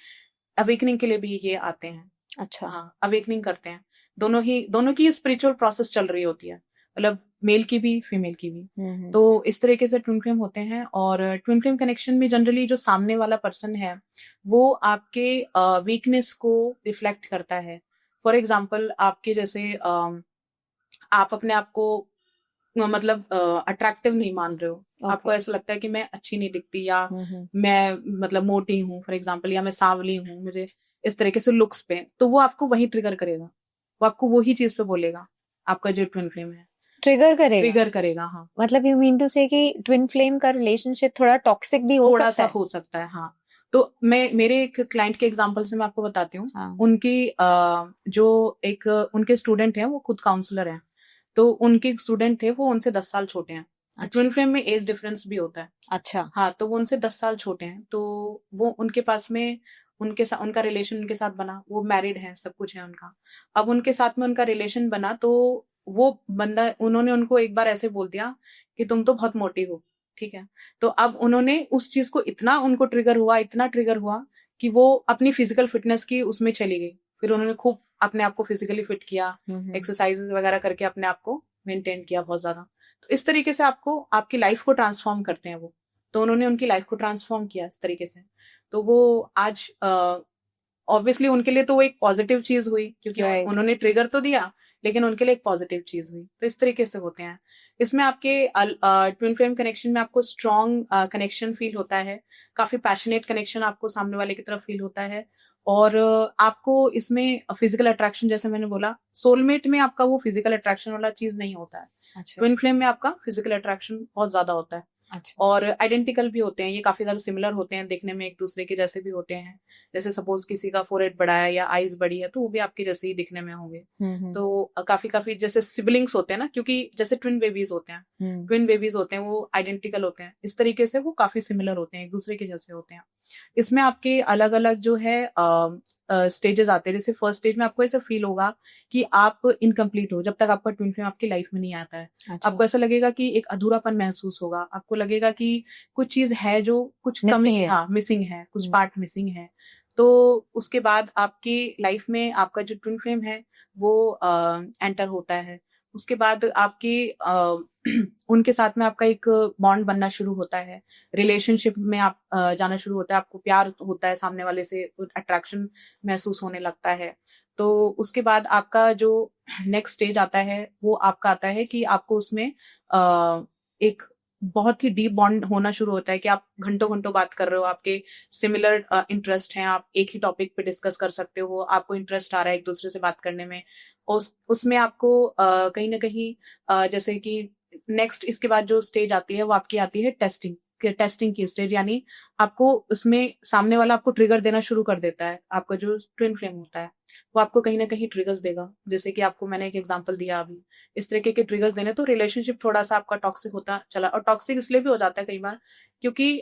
अवेकनिंग के लिए भी ये आते हैं। अच्छा। हाँ, अवेकनिंग करते हैं। दोनों की स्पिरिचुअल प्रोसेस चल रही होती है, मतलब मेल की भी, फीमेल की भी। तो इस तरीके से ट्विन फ्लेम होते हैं। और ट्विन फ्लेम कनेक्शन में जनरली जो सामने वाला पर्सन है वो आपके वीकनेस को रिफ्लेक्ट करता है। फॉर एग्जाम्पल, आपके जैसे आप अपने आप को मतलब अट्रैक्टिव नहीं मान रहे हो, आपको ऐसा लगता है कि मैं अच्छी नहीं दिखती, या मैं मतलब मोटी हूँ फॉर एग्जाम्पल, या मैं सांवली हूँ, मुझे इस तरीके से लुक्स पे, तो वो आपको वही ट्रिगर करेगा, वो आपको वही चीज पे बोलेगा। आपका जो ट्विन फ्लेम है ट्रिगर करेगा, हाँ। मतलब यू मीन टू से कि ट्विन फ्लेम का रिलेशनशिप थोड़ा टॉक्सिक भी हो थोड़ा सा हो सकता है, हाँ। तो मैं मेरे एक क्लाइंट के एग्जांपल से मैं आपको बताती हूँ। हाँ। उनकी जो एक उनके स्टूडेंट हैं, वो खुद काउंसलर हैं, तो उनके स्टूडेंट थे, वो उनसे 10 साल छोटे हैं। अच्छा। ट्विन फ्लेम में एज डिफरेंस भी होता है। अच्छा। हाँ, तो वो उनसे 10 साल छोटे हैं, तो वो उनके पास में उनका रिलेशन उनके साथ बना, वो मैरिड है, सब कुछ है उनका। अब उनके साथ में उनका रिलेशन बना, तो वो बंदा, उन्होंने उनको एक बार ऐसे बोल दिया कि तुम तो बहुत मोटी हो, ठीक है। तो अब उन्होंने उस चीज को इतना उनको इतना ट्रिगर हुआ कि वो अपनी फिजिकल फिटनेस की उसमें चली गई। फिर उन्होंने खूब अपने आप को फिजिकली फिट किया, एक्सरसाइजेस वगैरह करके अपने आप को मेंटेन किया बहुत ज्यादा। तो इस तरीके से आपको आपकी लाइफ को ट्रांसफॉर्म करते हैं वो। तो उन्होंने उनकी लाइफ को ट्रांसफॉर्म किया इस तरीके से। तो वो आज ऑब्वियसली उनके लिए तो वो एक पॉजिटिव चीज हुई, क्योंकि उन्होंने ट्रिगर तो दिया, लेकिन उनके लिए एक पॉजिटिव चीज हुई। तो इस तरीके से होते हैं। इसमें आपके ट्विन फ्लेम कनेक्शन में आपको स्ट्रॉन्ग कनेक्शन फील होता है, काफी पैशनेट कनेक्शन आपको सामने वाले की तरफ फील होता है। और आपको इसमें फिजिकल अट्रैक्शन, जैसे मैंने बोला, सोलमेट में आपका वो फिजिकल अट्रैक्शन वाला चीज नहीं होता है। अच्छा। ट्विन फ्लेम में आपका फिजिकल अट्रैक्शन बहुत ज्यादा होता है। अच्छा। और आइडेंटिकल भी होते हैं, ये काफी ज्यादा सिमिलर होते हैं, देखने में एक दूसरे के जैसे भी होते हैं। जैसे सपोज किसी का फोरहेड बड़ा है या आईज बड़ी है तो वो भी आपके जैसे ही दिखने में होंगे। तो काफी काफी जैसे सिबलिंग्स होते हैं ना, क्योंकि जैसे ट्विन बेबीज होते हैं, ट्विन बेबीज होते हैं वो आइडेंटिकल होते हैं, इस तरीके से वो काफी सिमिलर होते हैं, एक दूसरे के जैसे होते हैं। इसमें आपके अलग अलग जो है स्टेजेस आते हैं। जैसे फर्स्ट स्टेज में आपको ऐसा फील होगा कि आप इनकम्प्लीट हो जब तक आपका ट्विन फ्लेम आपकी लाइफ में नहीं आता है। अच्छा। आपको ऐसा लगेगा कि एक अधूरापन महसूस होगा, आपको लगेगा कि कुछ चीज है जो कुछ Missing कमी है। हाँ मिसिंग है, कुछ पार्ट मिसिंग है। तो उसके बाद आपकी लाइफ में आपका जो ट्विन फ्लेम है वो एंटर होता है। उसके बाद आपकी उनके साथ में आपका एक बॉन्ड बनना शुरू होता है, रिलेशनशिप में आप जाना शुरू होता है, आपको प्यार होता है, सामने वाले से अट्रैक्शन महसूस होने लगता है। तो उसके बाद आपका जो नेक्स्ट स्टेज आता है वो आपका आता है कि आपको उसमें एक बहुत ही डीप बॉन्ड होना शुरू होता है कि आप घंटों घंटों बात कर रहे हो, आपके सिमिलर इंटरेस्ट हैं, आप एक ही टॉपिक पे डिस्कस कर सकते हो, आपको इंटरेस्ट आ रहा है एक दूसरे से बात करने में। उसमें आपको कहीं ना कहीं जैसे कि नेक्स्ट इसके बाद जो स्टेज आती है वो आपकी आती है टेस्टिंग की स्टेज, यानी आपको उसमें सामने वाला आपको ट्रिगर देना शुरू कर देता है। आपका जो ट्विन फ्लेम होता है वो आपको कहीं ना कहीं ट्रिगर्स देगा, जैसे कि आपको मैंने एक एग्जांपल दिया अभी, इस तरीके के ट्रिगर्स देने तो रिलेशनशिप थोड़ा सा आपका टॉक्सिक होता चला। और टॉक्सिक इसलिए भी हो जाता है कई बार क्योंकि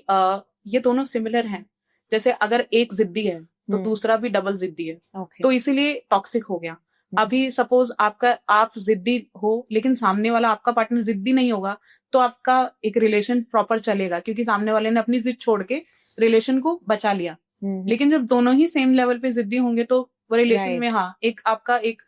ये दोनों सिमिलर हैं। जैसे अगर एक जिद्दी है तो दूसरा भी डबल जिद्दी है, तो इसीलिए टॉक्सिक हो गया। अभी सपोज आप जिद्दी हो लेकिन सामने वाला आपका पार्टनर जिद्दी नहीं होगा तो आपका एक रिलेशन प्रॉपर चलेगा, क्योंकि सामने वाले ने अपनी जिद छोड़ के रिलेशन को बचा लिया। लेकिन जब दोनों ही सेम लेवल पे जिद्दी होंगे तो वो रिलेशन में एक आपका एक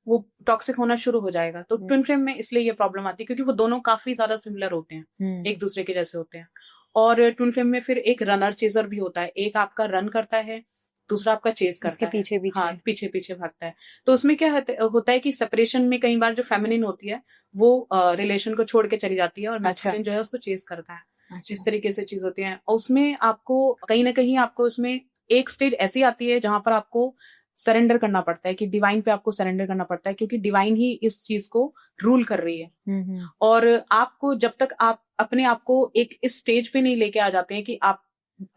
वो टॉक्सिक होना शुरू हो जाएगा। तो ट्विन फ्लेम में इसलिए ये प्रॉब्लम आती है क्योंकि वो दोनों काफी ज्यादा सिमिलर होते हैं, एक दूसरे के जैसे होते हैं। और ट्विन फ्लेम में फिर एक रनर चेजर भी होता है, एक आपका रन करता है, दूसरा आपका चेज करता है, पीछे पीछे हाँ पीछे पीछे भागता है। तो उसमें क्या होता है कि सेपरेशन में कई बार जो फेमिनिन होती है वो रिलेशन को छोड़ के चली जाती है और मैस्कुलिन जो है उसको चेज करता है। इस तरीके से चीज होती है। और उसमें आपको कहीं ना कहीं आपको उसमें एक स्टेज ऐसी आती है जहां पर आपको सरेंडर करना पड़ता है, कि डिवाइन पे आपको सरेंडर करना पड़ता है, क्योंकि डिवाइन ही इस चीज को रूल कर रही है। और आपको जब तक आप अपने आप को एक इस स्टेज पे नहीं लेके आ जाते हैं कि आप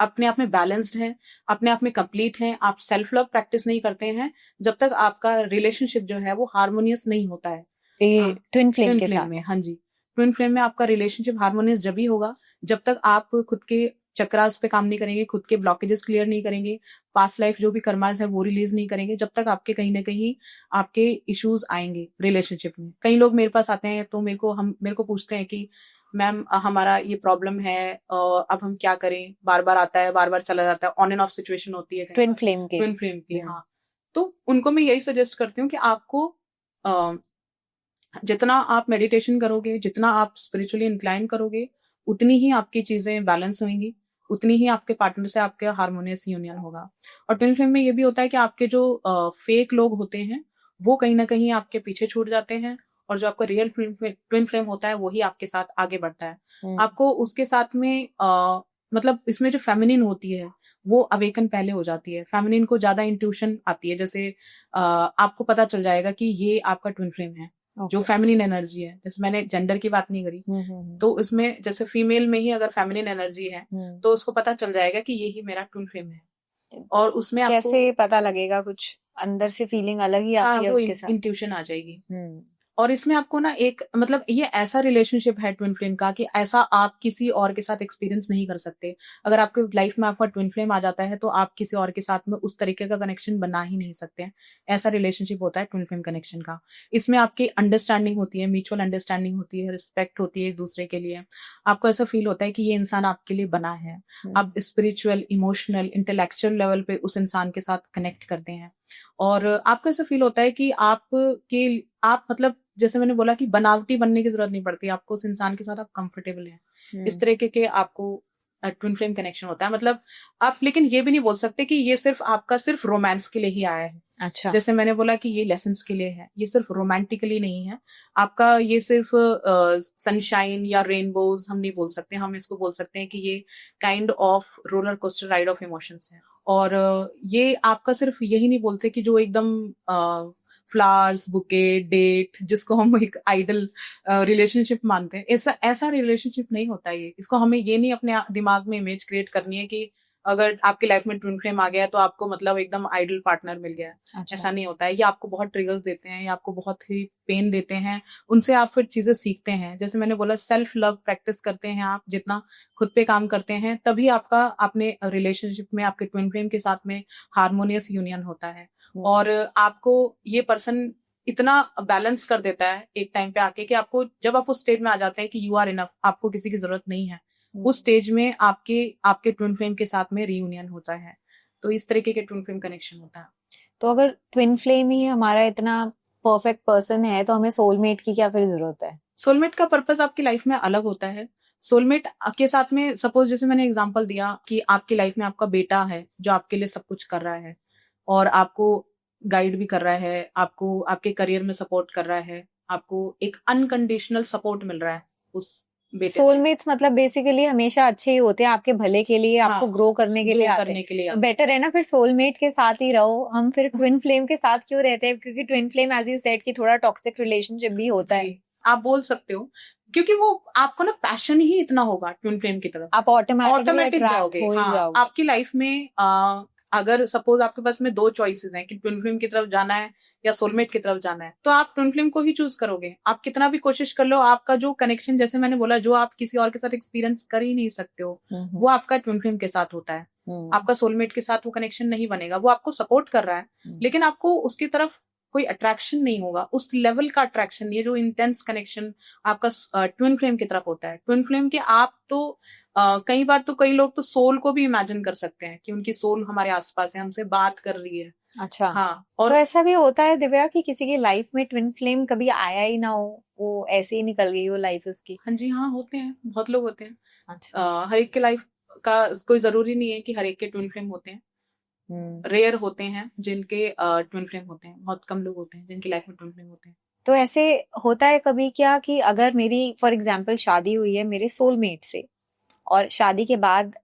अपने आप में बैलेंस्ड हैं, अपने आप में कंप्लीट हैं, आप सेल्फ लव प्रैक्टिस नहीं करते हैं, जब तक आपका रिलेशनशिप जो है वो हार्मोनियस नहीं होता है ट्विन फ्लेम के साथ में। हाँ जी, ट्विन फ्लेम में आपका रिलेशनशिप हार्मोनियस जब ही होगा जब तक आप खुद के चक्रास पे काम नहीं करेंगे, खुद के ब्लॉकेजेस क्लियर नहीं करेंगे, पास्ट लाइफ जो भी कर्मास है वो रिलीज नहीं करेंगे, जब तक आपके कहीं ना कहीं आपके इश्यूज आएंगे रिलेशनशिप में। कई लोग मेरे पास आते हैं तो मेरे को पूछते हैं कि मैम हमारा ये प्रॉब्लम है, अब हम क्या करें, बार बार आता है, बार बार चला जाता है, ऑन एंड ऑफ सिचुएशन होती है ट्विन फ्लेम की। हाँ, तो उनको मैं यही सजेस्ट करती हूँ कि आपको जितना आप मेडिटेशन करोगे, जितना आप स्पिरिचुअली इंक्लाइन करोगे, उतनी ही आपकी चीजें बैलेंस होंगी, उतनी ही आपके पार्टनर से आपके हार्मोनियस यूनियन होगा। और ट्विन फ्लेम में ये भी होता है कि आपके जो फेक लोग होते हैं वो कहीं ना कहीं आपके पीछे छूट जाते हैं, और जो आपका रियल ट्विन फ्लेम होता है वही आपके साथ आगे बढ़ता है। आपको उसके साथ में मतलब इसमें जो फेमिनिन होती है वो अवेकन पहले हो जाती है, फेमिनिन को ज्यादा इंट्यूशन आती है। जैसे आपको पता चल जाएगा कि ये आपका ट्विन फ्लेम है, जो फेमिनिन एनर्जी है। जैसे मैंने जेंडर की बात नहीं करी, तो इसमें जैसे फीमेल में ही अगर फेमिनिन एनर्जी है तो उसको पता चल जाएगा कि ये ही मेरा ट्विन फ्लेम है। और उसमें आपको कैसे पता लगेगा, कुछ अंदर से फीलिंग अलग ही आती है उसके साथ, इंट्यूशन आ जाएगी। और इसमें आपको ना एक मतलब ये ऐसा रिलेशनशिप है ट्विन फ्लेम का कि ऐसा आप किसी और के साथ एक्सपीरियंस नहीं कर सकते। अगर आपके लाइफ में आपका ट्विन फ्लेम आ जाता है तो आप किसी और के साथ में उस तरीके का कनेक्शन बना ही नहीं सकते हैं। ऐसा रिलेशनशिप होता है ट्विन फ्लेम कनेक्शन का। इसमें आपकी अंडरस्टैंडिंग होती है, म्यूचुअल अंडरस्टैंडिंग होती है, रिस्पेक्ट होती है एक दूसरे के लिए। आपको ऐसा फील होता है कि ये इंसान आपके लिए बना है। आप स्पिरिचुअल, इमोशनल, इंटेलेक्चुअल लेवल पे उस इंसान के साथ कनेक्ट करते हैं। और आपको ऐसा फील होता है कि आप मतलब जैसे मैंने बोला कि बनावटी बनने की जरूरत नहीं पड़ती, आपको उस इंसान के साथ आप कंफर्टेबल हैं। इस तरीके के आपको ट्विन फ्लेम कनेक्शन होता है। मतलब आप लेकिन ये भी नहीं बोल सकते कि ये सिर्फ आपका सिर्फ रोमांस के लिए ही आया है। अच्छा। जैसे मैंने बोला कि ये लेसन्स के लिए है, ये सिर्फ रोमांटिकली नहीं है आपका, ये सिर्फ सनशाइन या रेनबोज हम नहीं बोल सकते, हम इसको बोल सकते हैं कि ये kind of roller coaster ride of emotions है। और ये आपका सिर्फ यही नहीं बोलते कि जो एकदम फ्लावर्स, बुके, डेट, जिसको हम एक आइडल रिलेशनशिप मानते हैं, ऐसा रिलेशनशिप नहीं होता ये। इसको हमें ये नहीं अपने दिमाग में इमेज क्रिएट करनी है कि अगर आपकी लाइफ में ट्विन फ्लेम आ गया तो आपको मतलब एकदम आइडल पार्टनर मिल गया है। अच्छा। ऐसा नहीं होता है। ये आपको बहुत ट्रिगर्स देते हैं, ये आपको बहुत ही पेन देते हैं, उनसे आप फिर चीजें सीखते हैं। जैसे मैंने बोला, सेल्फ लव प्रैक्टिस करते हैं आप, जितना खुद पे काम करते हैं तभी आपका अपने रिलेशनशिप में आपके ट्विन फ्लेम के साथ में हार्मोनियस यूनियन होता है। और आपको ये पर्सन इतना बैलेंस कर देता है एक टाइम पे आके कि आपको, जब आप उस स्टेज में आ जाते हैं कि यू आर इनफ, आपको किसी की जरूरत नहीं है, उस स्टेज में आपके ट्विन फ्लेम के साथ में रीयूनियन होता है। तो इस तरीके के ट्विन फ्लेम कनेक्शन होता है। तो अगर ट्विन फ्लेम ही हमारा इतना परफेक्ट पर्सन है तो हमें सोलमेट की क्या फिर जरूरत है? सोलमेट का पर्पस आपकी लाइफ में अलग होता है। सोलमेट के साथ में, सपोज जैसे मैंने एग्जांपल दिया कि आपकी लाइफ में आपका बेटा है जो आपके लिए सब कुछ कर रहा है और आपको गाइड भी कर रहा है, आपको आपके करियर में सपोर्ट कर रहा है, आपको एक अनकंडीशनल सपोर्ट मिल रहा है उस बेटे से। सोलमेट्स मतलब बेसिकली हमेशा अच्छे ही होते हैं आपके भले के लिए, आपको हाँ, ग्रो करने के लिए आते करने के लिए हैं। तो बेटर है ना फिर सोलमेट के साथ ही रहो। हम फिर ट्विन फ्लेम के साथ क्यों रहते हैं? क्योंकि twin flame as you said कि थोड़ा टॉक्सिक रिलेशनशिप भी होता है। आप बोल सकते हो, क्योंकि वो आपको ना पैशन ही इतना होगा ट्विन फ्लेम की तरफ, आप ऑटोमेटिक जाओगे। हाँ, आपकी लाइफ में अगर सपोज आपके पास में दो चॉइसेस हैं कि ट्विन फ्लेम की तरफ जाना है या सोलमेट की तरफ जाना है, तो आप ट्विन फ्लेम को ही चूज करोगे। आप कितना भी कोशिश कर लो, आपका जो कनेक्शन, जैसे मैंने बोला, जो आप किसी और के साथ एक्सपीरियंस कर ही नहीं सकते हो, वो आपका ट्विन फ्लेम के साथ होता है। आपका सोलमेट के साथ वो कनेक्शन नहीं बनेगा। वो आपको सपोर्ट कर रहा है लेकिन आपको उसकी तरफ कोई अट्रैक्शन नहीं होगा, उस लेवल का अट्रैक्शन नहीं है जो इंटेंस कनेक्शन आपका ट्विन फ्लेम की तरफ होता है। ट्विन फ्लेम के आप तो कई बार तो कई लोग तो सोल को भी इमेजिन कर सकते हैं कि उनकी सोल हमारे आसपास है, हमसे बात कर रही है। अच्छा। हाँ, और तो ऐसा भी होता है दिव्या कि किसी की लाइफ में ट्विन फ्लेम कभी आया ही ना हो, वो ऐसे ही निकल गई हो लाइफ उसकी? हाँ जी, हाँ, होते हैं, बहुत लोग होते हैं। अच्छा। हर एक के लाइफ का कोई जरूरी नहीं है कि हर एक के ट्विन फ्लेम होते हैं। रेयर होते हैं जिनके ट्विन फ्लेम होते हैं, बहुत कम लोग होते हैं जिनकी लाइफ में ट्विन फ्लेम होते हैं। तो ऐसे होता है कभी क्या कि अगर मेरी फॉर एग्जाम्पल शादी हुई है मेरे सोलमेट से और शादी के बाद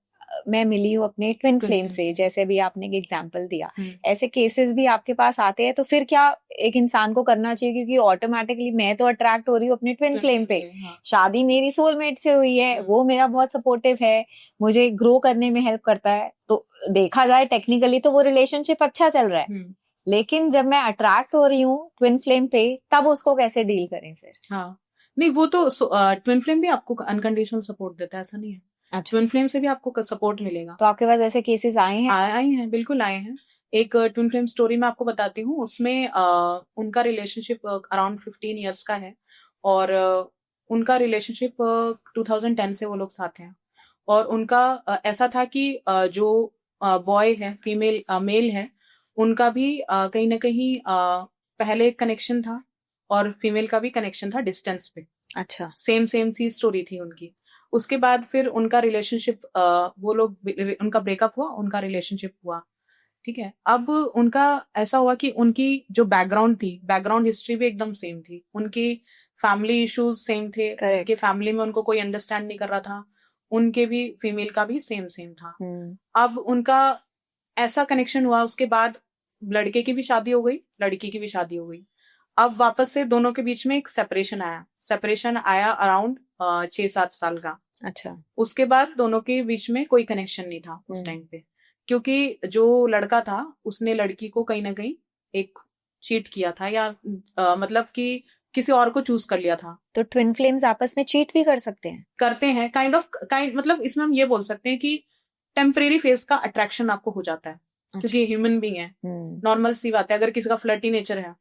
मैं मिली हूँ अपने ट्विन फ्लेम से, जैसे भी आपने एक एग्जांपल दिया, ऐसे केसेस भी आपके पास आते हैं, तो फिर क्या एक इंसान को करना चाहिए? क्योंकि ऑटोमेटिकली मैं तो अट्रैक्ट हो रही हूँ अपने ट्विन फ्लेम पे। हाँ। शादी मेरी सोलमेट से हुई है, वो मेरा बहुत सपोर्टिव है, मुझे ग्रो करने में हेल्प करता है, तो देखा जाए टेक्निकली तो वो रिलेशनशिप अच्छा चल रहा है। लेकिन जब मैं अट्रैक्ट हो रही हूँ ट्विन फ्लेम पे, तब उसको कैसे डील करें फिर? हाँ, नहीं, वो तो ट्विन फ्लेम भी आपको अनकंडीशनल सपोर्ट देता है, ऐसा नहीं है। अच्छा। ट्विन फ्लेम से भी आपको सपोर्ट मिलेगा। तो आपके पास ऐसे केसेस आए हैं? आए हैं, बिल्कुल आए हैं। एक ट्विन फ्लेम स्टोरी मैं आपको बताती हूँ। उसमें उनका रिलेशनशिप अराउंड 15 ईयर्स का है और उनका रिलेशनशिप 2010 से वो लोग साथ हैं। और उनका ऐसा था कि जो बॉय है, फीमेल मेल है, उनका भी कहीं ना कहीं पहले कनेक्शन था और फीमेल का भी कनेक्शन था डिस्टेंस पे। अच्छा। सेम सी स्टोरी थी उनकी। उसके बाद फिर उनका रिलेशनशिप, वो लोग, उनका ब्रेकअप हुआ, उनका रिलेशनशिप हुआ, ठीक है। अब उनका ऐसा हुआ कि उनकी जो बैकग्राउंड हिस्ट्री भी एकदम सेम थी, उनकी फैमिली इश्यूज सेम थे, उनके फैमिली में उनको कोई अंडरस्टैंड नहीं कर रहा था, उनके भी फीमेल का भी सेम था। अब उनका ऐसा कनेक्शन हुआ, उसके बाद लड़के की भी शादी हो गई, लड़की की भी शादी हो गई। अब वापस से दोनों के बीच में एक सेपरेशन आया अराउंड 6-7 साल का। अच्छा। उसके बाद दोनों के बीच में कोई कनेक्शन नहीं था उस टाइम पे, क्योंकि जो लड़का था उसने लड़की को कहीं ना कहीं एक चीट किया था, या मतलब कि किसी और को चूज कर लिया था। तो ट्विन फ्लेम्स आपस में चीट भी कर सकते हैं? करते हैं, काइंड मतलब इसमें हम ये बोल सकते हैं कि टेम्परेरी फेज का अट्रैक्शन आपको हो जाता है। अच्छा। क्योंकि ह्यूमन बीइंग है, नॉर्मल सी बात है। अगर किसी का फ्लर्टी नेचर है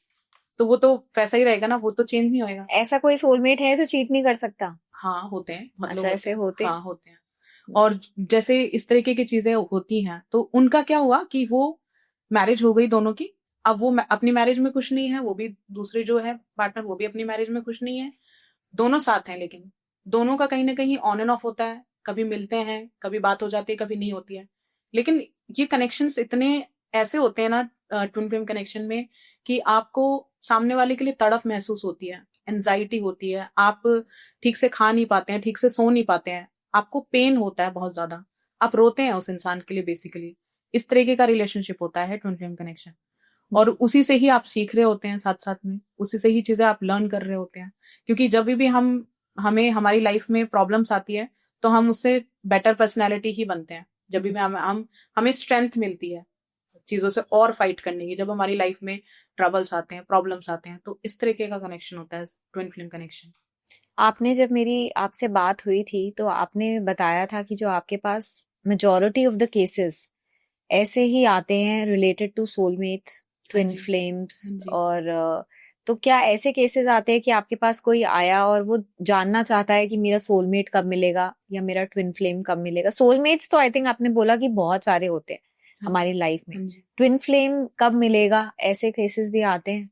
तो वो तो वैसा ही रहेगा ना, वो तो चेंज नहीं होएगा। ऐसा कोई सोलमेट है जो चीट नहीं कर सकता? हाँ, होते हैं, मतलब ऐसे होते हैं। हाँ, होते हैं। और जैसे इस तरीके की चीजें होती हैं, तो उनका क्या हुआ कि वो मैरिज हो गई दोनों की। अब वो अपनी मैरिज में खुश नहीं है, वो भी दूसरे जो है पार्टनर, वो भी अपनी मैरिज में खुश नहीं है। दोनों साथ हैं लेकिन दोनों का कहीं ना कहीं ऑन एंड ऑफ होता है, कभी मिलते हैं, कभी बात हो जाती है, कभी नहीं होती है। लेकिन ये कनेक्शंस इतने ऐसे होते हैं ना ट्विन फ्लेम कनेक्शन में, कि आपको सामने वाले के लिए तड़प महसूस होती है, एंजाइटी होती है, आप ठीक से खा नहीं पाते हैं, ठीक से सो नहीं पाते हैं, आपको पेन होता है बहुत ज्यादा, आप रोते हैं उस इंसान के लिए बेसिकली। इस तरीके का रिलेशनशिप होता है ट्विन फ्लेम कनेक्शन। और उसी से ही आप सीख रहे होते हैं, साथ साथ में उसी से ही चीजें आप लर्न कर रहे होते हैं। क्योंकि जब भी हमें हमारी लाइफ में प्रॉब्लम्स आती है तो हम उससे बेटर पर्सनैलिटी ही बनते हैं। जब भी हमें स्ट्रेंथ मिलती है चीजों से और फाइट करने की, जब हमारी लाइफ में ट्रबल्स आते हैं, प्रॉब्लम्स आते हैं, तो इस तरीके का कनेक्शन होता है ट्विन फ्लेम कनेक्शन। आपने जब मेरी आपसे बात हुई थी तो आपने बताया था कि जो आपके पास मेजॉरिटी ऑफ द केसेस ऐसे ही आते हैं related to soulmates, twin flames, और तो क्या ऐसे केसेस आते हैं कि आपके पास कोई आया और वो जानना चाहता है कि मेरा सोलमेट कब मिलेगा या मेरा ट्विन फ्लेम कब मिलेगा? सोलमेट्स तो आई थिंक आपने बोला कि बहुत सारे होते हैं हमारी लाइफ में, ट्विन फ्लेम कब मिलेगा, ऐसे केसेस भी आते हैं?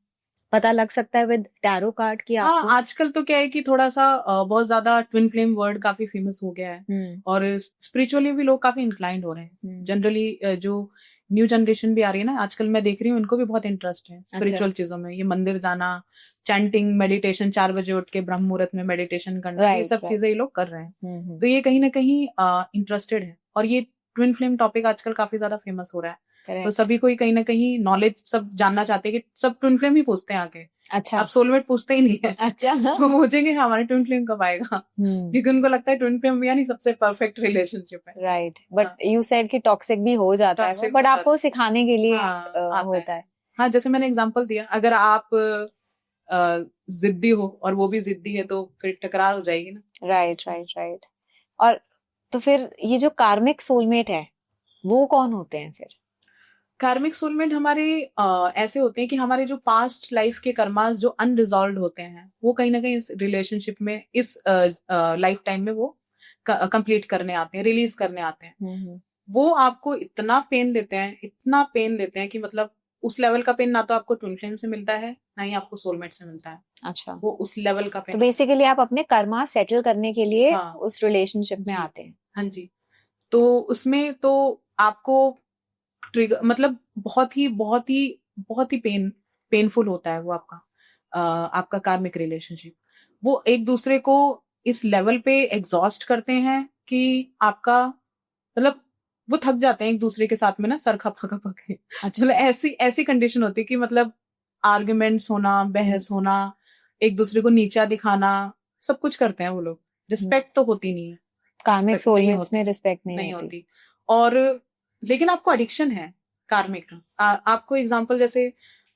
पता लग सकता है विद टैरो कार्ड की आपको? आजकल तो क्या है कि थोड़ा सा बहुत ज्यादा ट्विन फ्लेम वर्ड काफी फेमस हो गया है और स्पिरिचुअली भी लोग काफी इंक्लाइंड हो रहे हैं। जनरली जो न्यू जनरेशन भी आ रही है ना आजकल, मैं देख रही हूँ उनको भी बहुत इंटरेस्ट है स्पिरिचुअल चीजों में। ये मंदिर जाना, चैंटिंग, मेडिटेशन, 4 बजे उठ के ब्रह्म मुहूर्त में मेडिटेशन करना, ये सब चीजें ये लोग कर रहे हैं। तो ये कहीं ना कहीं इंटरेस्टेड है और ये ट्विन फ्लेम टॉपिक आजकल काफी ज्यादा फेमस हो रहा है। तो सभी को कहीं ना कहीं नॉलेज सब जानना चाहते हैं कि सब ट्विन फ्लेम ही पूछते हैं आके। अच्छा, अब सोलमेट पूछते ही नहीं है। अच्छा, वो पूछेंगे हमारे ट्विन फ्लेम कब आएगा, क्योंकि उनको लगता है ट्विन फ्लेम यानी सबसे परफेक्ट रिलेशनशिप है। राइट, बट यू सेड कि टॉक्सिक भी हो जाता है, बट आपको सिखाने के लिए होता है। हाँ, जैसे मैंने एग्जांपल दिया, अगर आप जिद्दी हो और वो भी जिद्दी है तो फिर टकरार हो जाएगी ना। Right, right, right. और तो फिर ये जो कार्मिक सोलमेट है वो कौन होते हैं फिर? कार्मिक सोलमेट हमारे ऐसे होते हैं कि हमारे जो पास्ट लाइफ के कर्मास जो अनरिजॉल्व होते हैं वो कहीं ना कहीं इस रिलेशनशिप में, इस लाइफ टाइम में वो कंप्लीट करने आते हैं, रिलीज करने आते हैं। वो आपको इतना पेन देते हैं, इतना पेन देते हैं कि मतलब उस लेवल का पेन ना तो आपको ट्विन फ्लेम से मिलता है ना ही आपको सोलमेट से मिलता है। अच्छा, वो उस लेवल का पेन। तो बेसिकली आप अपने कर्मा सेटल करने के लिए उस रिलेशनशिप में आते हैं। हाँ जी। तो उसमें तो आपको ट्रिगर मतलब बहुत ही पेनफुल होता है वो आपका कार्मिक रिलेशनशिप। वो एक दूसरे को इस लेवल पे एग्जॉस्ट करते हैं कि आपका मतलब वो थक जाते हैं एक दूसरे के साथ में ना, सर खपा खपा के। मतलब ऐसी कंडीशन होती है कि मतलब आर्ग्यूमेंट्स होना, बहस होना, एक दूसरे को नीचा दिखाना, सब कुछ करते हैं वो लोग। रिस्पेक्ट तो होती नहीं है कार्मिक सोलमेट्स में, रिस्पेक्ट नहीं होती। और लेकिन आपको एडिक्शन है कार्मिक का। आपको एग्जांपल जैसे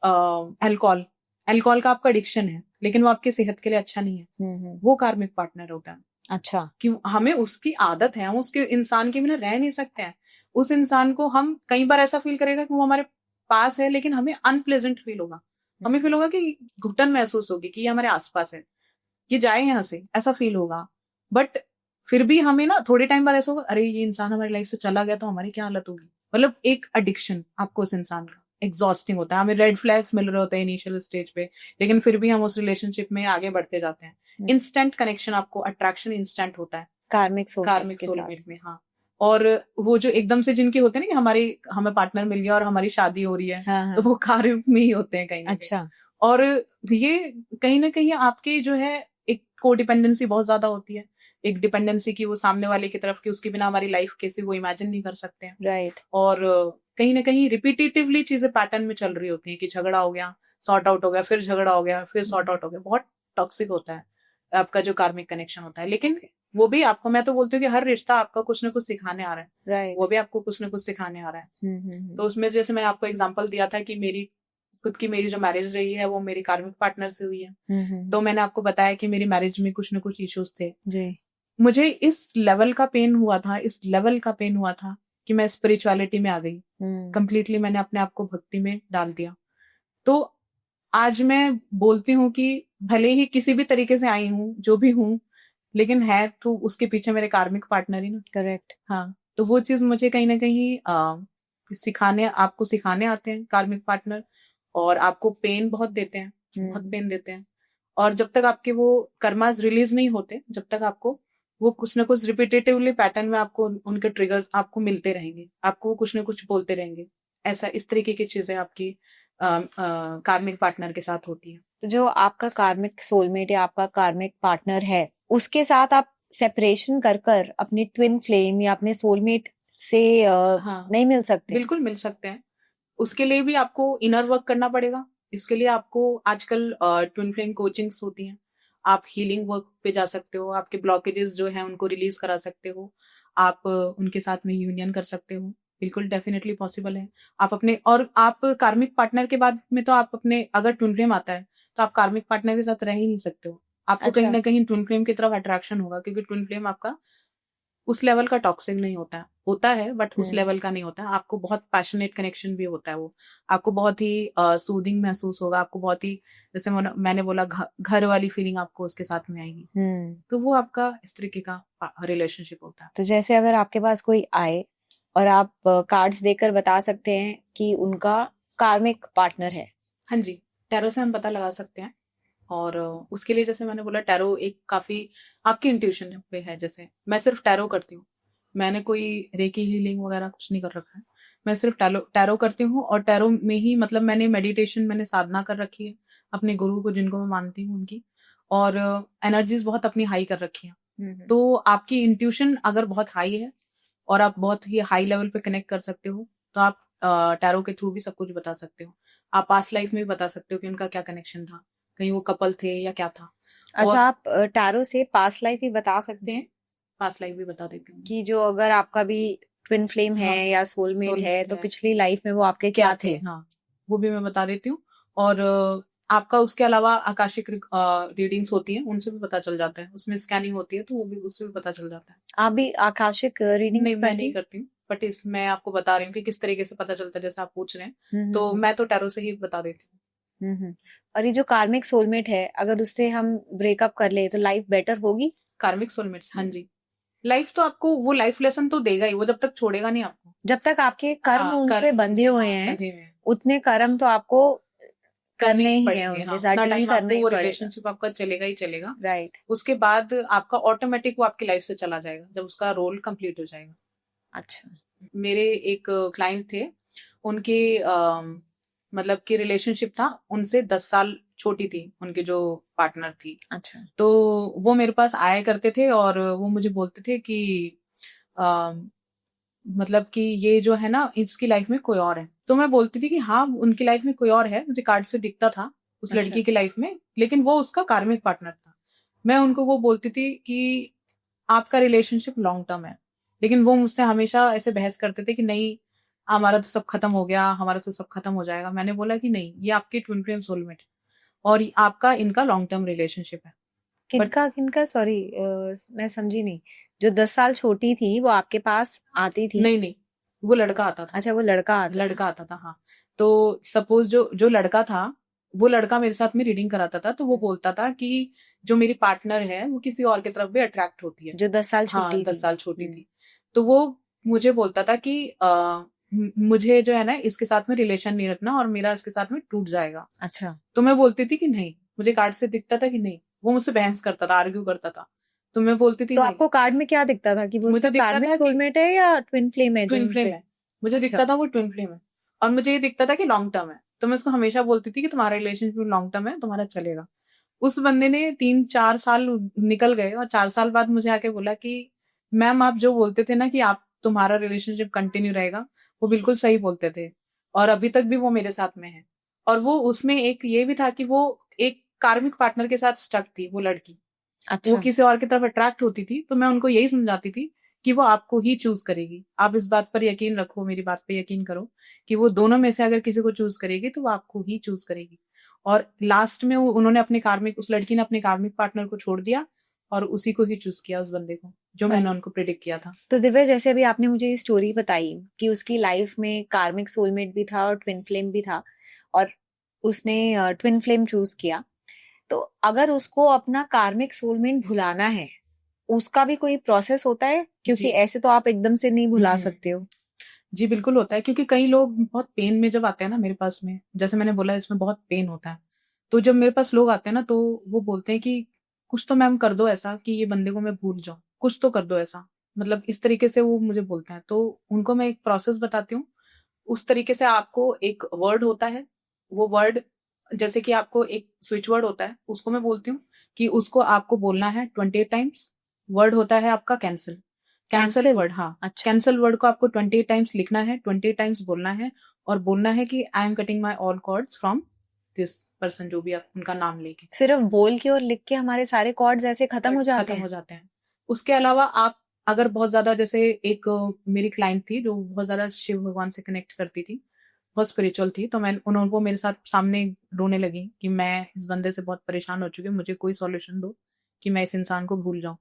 अल्कोहल का आपका एडिक्शन है, लेकिन वो आपकी सेहत के लिए अच्छा नहीं है। वो कार्मिक पार्टनर होता है। अच्छा, कि हमें उसकी आदत है, हम उसके इंसान के बिना रह नहीं सकते हैं। उस इंसान को हम कई बार ऐसा फील करेगा कि वो हमारे पास है लेकिन हमें अनप्लेजेंट फील होगा। हमें फील होगा कि घुटन महसूस होगी कि ये हमारे आसपास है, ये जाए यहाँ से, ऐसा फील होगा। बट फिर भी हमें ना थोड़े टाइम बाद ऐसा होगा, अरे ये इंसान हमारी लाइफ से चला गया तो हमारी क्या हालत होगी। मतलब एक एडिक्शन आपको उस इंसान का एग्जॉस्टिंग होता है। हमें रेड फ्लैग्स मिल रहे होते हैं इनिशियल स्टेज पे, लेकिन फिर भी हम उस रिलेशनशिप में आगे बढ़ते जाते हैं। इंस्टेंट कनेक्शन, आपको अट्रैक्शन इंस्टेंट होता है कार्मिक सोलमेट में। हाँ, और वो जो एकदम से जिनके होते हैं ना कि हमें पार्टनर मिल गया और हमारी शादी हो रही है, हाँ, तो वो कार्मिक में ही होते हैं कहीं। अच्छा, और ये कहीं ना कहीं आपके जो है एक कोडिपेंडेंसी बहुत ज्यादा होती है, एक डिपेंडेंसी की वो सामने वाले की तरफ की, उसके बिना हमारी लाइफ कैसी वो इमेजिन नहीं कर सकते हैं। राइट। और कहीं ना कहीं रिपीटेटिवली चीजें पैटर्न में चल रही होती हैं कि झगड़ा हो गया, सॉर्ट आउट हो गया, फिर झगड़ा हो गया, फिर सॉर्ट आउट हो गया। बहुत टॉक्सिक होता है आपका जो कार्मिक कनेक्शन होता है। लेकिन वो भी आपको, मैं तो बोलती हूँ कि हर रिश्ता आपका कुछ ना कुछ सिखाने आ रहा है। राइट। वो भी आपको कुछ ना कुछ सिखाने आ रहा है। तो उसमें जैसे मैंने आपको एग्जाम्पल दिया था कि मेरी जो मैरिज रही है वो मेरी कार्मिक पार्टनर से हुई है। तो मैंने आपको बताया कि मेरी मैरिज में कुछ ना कुछ इश्यूज थे जी। मुझे इस लेवल का पेन हुआ था कि मैं स्पिरिचुअलिटी में आ गई कंप्लीटली। मैंने अपने आप को भक्ति में डाल दिया। तो आज मैं बोलती हूँ कि भले ही किसी भी तरीके से आई हूँ, जो भी हूँ, लेकिन है तो उसके पीछे मेरे कार्मिक पार्टनर ही ना। करेक्ट। हाँ, तो वो चीज मुझे कहीं ना कहीं आपको सिखाने आते हैं कार्मिक पार्टनर, और आपको पेन बहुत देते हैं, बहुत पेन देते हैं। और जब तक आपके वो कर्मास रिलीज नहीं होते, जब तक आपको वो कुछ ना कुछ रिपीटेटिवली पैटर्न में आपको उनके ट्रिगर्स आपको मिलते रहेंगे, आपको वो कुछ ना कुछ बोलते रहेंगे। ऐसा इस तरीके की चीजें आपकी कार्मिक पार्टनर के साथ होती है। तो जो आपका कार्मिक सोलमेट या आपका कार्मिक पार्टनर है, उसके साथ आप सेपरेशन कर अपने ट्विन फ्लेम या अपने सोलमेट से नहीं मिल सकते? बिल्कुल मिल सकते हैं। उसके लिए भी आपको इनर वर्क करना पड़ेगा। इसके लिए आपको आजकल ट्विन फ्लेम कोचिंग्स होती हैं, आप हीलिंग वर्क पे जा सकते हो, आपके ब्लॉकेजेस जो हैं उनको रिलीज करा सकते हो, आप उनके साथ में यूनियन कर सकते हो। बिल्कुल डेफिनेटली पॉसिबल है। आप अपने और आप कार्मिक पार्टनर के बाद में तो आप अपने, अगर ट्विन फ्लेम आता है तो आप कार्मिक पार्टनर के साथ रह ही नहीं सकते हो। आपको कहीं अच्छा। ना कहीं ट्विन फ्लेम की तरफ अट्रैक्शन होगा, क्योंकि ट्विन फ्लेम आपका उस लेवल का टॉक्सिक नहीं होता है बट उस लेवल का नहीं होता है। आपको बहुत पैशनेट कनेक्शन भी होता है, वो आपको बहुत ही सूदिंग महसूस होगा, आपको बहुत ही, जैसे मैंने बोला, घर वाली फीलिंग आपको उसके साथ में आएगी। तो वो आपका इस तरीके का रिलेशनशिप होता है। तो जैसे अगर आपके पास कोई आए और आप कार्ड्स देकर बता सकते हैं कि उनका कार्मिक पार्टनर है। हाँ जी, टैरो से हम पता लगा सकते हैं। और उसके लिए जैसे मैंने बोला, टैरो एक काफी आपकी इंट्यूशन पे है। जैसे मैं सिर्फ टैरो करती हूँ, मैंने कोई रेकी हीलिंग वगैरह कुछ नहीं कर रखा है। मैं सिर्फ टैरो करती हूँ, और टैरो में ही मतलब मैंने मेडिटेशन, मैंने साधना कर रखी है अपने गुरु को, जिनको मैं मानती हूँ उनकी, और एनर्जीज बहुत अपनी हाई कर रखी है। तो आपकी इंट्यूशन अगर बहुत हाई है और आप बहुत ही हाई लेवल पे कनेक्ट कर सकते हो, तो आप टैरो के थ्रू भी सब कुछ बता सकते हो। आप पास्ट लाइफ में भी बता सकते हो कि उनका क्या कनेक्शन था, कहीं वो कपल थे या क्या था। अच्छा, और आप टैरो से पास्ट लाइफ भी बता सकते हैं पास्ट लाइफ भी बता देती हूँ कि जो अगर आपका भी ट्विन फ्लेम है हाँ, या सोलमेट है सोलमेट तो है, पिछली लाइफ में वो आपके क्या थे। हाँ, वो भी मैं बता देती हूँ। और आपका उसके अलावा आकाशिक रीडिंग्स होती हैं, उनसे भी पता चल जाता है, उसमें स्कैनिंग होती है तो वो भी, उससे भी पता चल जाता है। आप भी आकाशिक रीडिंग्स नहीं, मैं नहीं करती? करती हूँ, बट इस मैं आपको बता रही हूँ कि किस तरीके से पता चलता है, जैसे आप पूछ रहे हैं, तो हम्म। मैं तो टैरो से ही बता देती हूँ। और ये जो कार्मिक सोलमेट है, अगर उससे हम ब्रेकअप कर ले तो लाइफ बेटर होगी? कार्मिक सोलमेट्स, हाँ जी, लाइफ तो आपको वो लाइफ लेसन तो देगा ही, वो जब तक छोड़ेगा नहीं आपको। जब तक आपके कर्म हाँ, उन पे कर्म बंधे उनसे, हुए हाँ, हैं बंधे हुए हैं, उतने कर्म तो आपको करने करने ही ही है, पड़ेंगे। उनके हाँ, साथ उतना डील टाइम करना आपको ही वो पड़ेगा। रिलेशनशिप आपका चलेगा ही चलेगा। राइट। उसके बाद आपका ऑटोमेटिक वो आपकी लाइफ से चला जाएगा जब उसका रोल कंप्लीट हो जाएगा। अच्छा। मेरे एक क्लाइंट थे, उनके मतलब कि रिलेशनशिप था, उनसे 10 साल छोटी थी उनकी जो पार्टनर थी। अच्छा। तो वो मेरे पास आया करते थे और वो मुझे बोलते थे कि मतलब कि ये जो है ना, इसकी लाइफ में कोई और है। तो मैं बोलती थी कि हाँ, उनकी लाइफ में कोई और है, मुझे कार्ड से दिखता था उस अच्छा। लड़की की लाइफ में, लेकिन वो उसका कार्मिक पार्टनर था। मैं उनको वो बोलती थी कि आपका रिलेशनशिप लॉन्ग टर्म है, लेकिन वो मुझसे हमेशा ऐसे बहस करते थे कि नहीं, हमारा तो सब खत्म हो गया, हमारा तो सब खत्म हो जाएगा। मैंने बोला कि नहीं, ये आपकी ट्विन फ्लेम सोलमेट है और आपका इनका लॉन्ग टर्म रिलेशनशिप है। बट किनका किनका, सॉरी मैं समझी नहीं। जो 10 साल छोटी थी वो आपके पास आती थी? नहीं नहीं, वो लड़का आता था। अच्छा, वो लड़का आता था। लड़का आता था, हाँ। तो सपोज जो जो लड़का था, वो लड़का मेरे साथ में रीडिंग कराता था, तो वो बोलता था कि जो मेरी पार्टनर है वो किसी और की तरफ भी अट्रैक्ट होती है। जो 10 साल हाँ, छोटी 10 थी। साल छोटी थी। तो वो मुझे बोलता था कि मुझे जो है ना, इसके साथ में रिलेशन नहीं रखना और मेरा इसके साथ में टूट जाएगा। अच्छा। तो मैं बोलती थी कि नहीं, मुझे कार्ड से दिखता था कि नहीं। वो मुझसे बहस करता था, आर्ग्यू करता था, तो मैं बोलती थी तो नहीं। आपको कार्ड में क्या दिखता था कि वो मुझे उसका दिखता कार्मिक था कि सोलमेट है या ट्विन फ्लेम है जो ट्विन फ्लेम उनसे? है, मुझे अच्छा। दिखता था वो ट्विन फ्लेम है, और मुझे ये दिखता था कि लॉन्ग टर्म है। तो मैं उसको हमेशा बोलती थी कि तुम्हारा रिलेशनशिप लॉन्ग टर्म है, तुम्हारा चलेगा। उस बंदे ने 3-4 साल निकल गए और 4 साल बाद मुझे आके बोला कि मैम, आप जो बोलते थे ना कि आप तुम्हारा रिलेशनशिप कंटिन्यू रहेगा, वो बिल्कुल सही बोलते थे, और अभी तक भी वो मेरे साथ में है। और वो उसमें एक ये भी था कि वो एक कार्मिक पार्टनर के साथ स्टक थी वो लड़की, वो अच्छा। किसी और की तरफ अट्रैक्ट होती थी। तो मैं उनको यही समझाती थी कि वो आपको ही चूज करेगी। आप इस बात पर यकीन रखो, मेरी बात पे यकीन करो कि वो दोनों में से अगर किसी को चूज करेगी तो वो आपको ही चूज करेगी। और लास्ट में उन्होंने अपने कार्मिक, उस लड़की ने अपने कार्मिक पार्टनर को छोड़ दिया और उसी को ही चूज किया, उस बंदे को, जो मैंने उनको प्रिडिक्ट किया था। तो दिव्या, जैसे अभी आपने मुझे ये स्टोरी बताई कि उसकी लाइफ में कार्मिक सोलमेट भी था और ट्विन फ्लेम भी था, और उसने ट्विन फ्लेम चूज किया, तो अगर उसको अपना कार्मिक सोलमेट भुलाना है, उसका भी कोई प्रोसेस होता है? क्योंकि जी, ऐसे तो आप एकदम से नहीं भुला सकते हो। जी बिल्कुल होता है, क्योंकि कई लोग बहुत पेन में जब आते हैं ना मेरे पास में, जैसे मैंने बोला इसमें बहुत पेन होता है, तो जब मेरे पास लोग आते हैं ना, तो वो बोलते हैं कि कुछ तो मैम कर दो ऐसा कि ये बंदे को मैं भूल जाऊं, कुछ तो कर दो ऐसा, मतलब इस तरीके से वो मुझे बोलते हैं। तो उनको मैं एक प्रोसेस बताती हूँ। उस तरीके से आपको एक वर्ड होता है, वो वर्ड, जैसे कि आपको एक स्विच वर्ड होता है, उसको मैं बोलती हूँ कि उसको आपको बोलना है 28 टाइम्स। वर्ड होता है आपका कैंसिल। Cancel Cancel? वर्ड, हाँ, अच्छा, कैंसल वर्ड को आपको 28 टाइम्स लिखना है, 28 टाइम्स बोलना है, और बोलना है कि I am cutting my all cords from this person, जो भी आप उनका नाम लेके सिर्फ बोल के और लिख के हमारे सारे कॉर्ड्स ऐसे खत्म हो जाते खत्म हो हैं? जाते हैं। उसके अलावा आप अगर बहुत ज्यादा, जैसे एक मेरी क्लाइंट थी जो बहुत ज्यादा शिव भगवान से कनेक्ट करती थी, बहुत स्पिरिचुअल थी, तो मैं उनको मेरे साथ सामने रोने लगी कि मैं इस बंदे से बहुत परेशान हो चुकी हूँ, मुझे कोई सॉल्यूशन दो कि मैं इस इंसान को भूल जाऊं।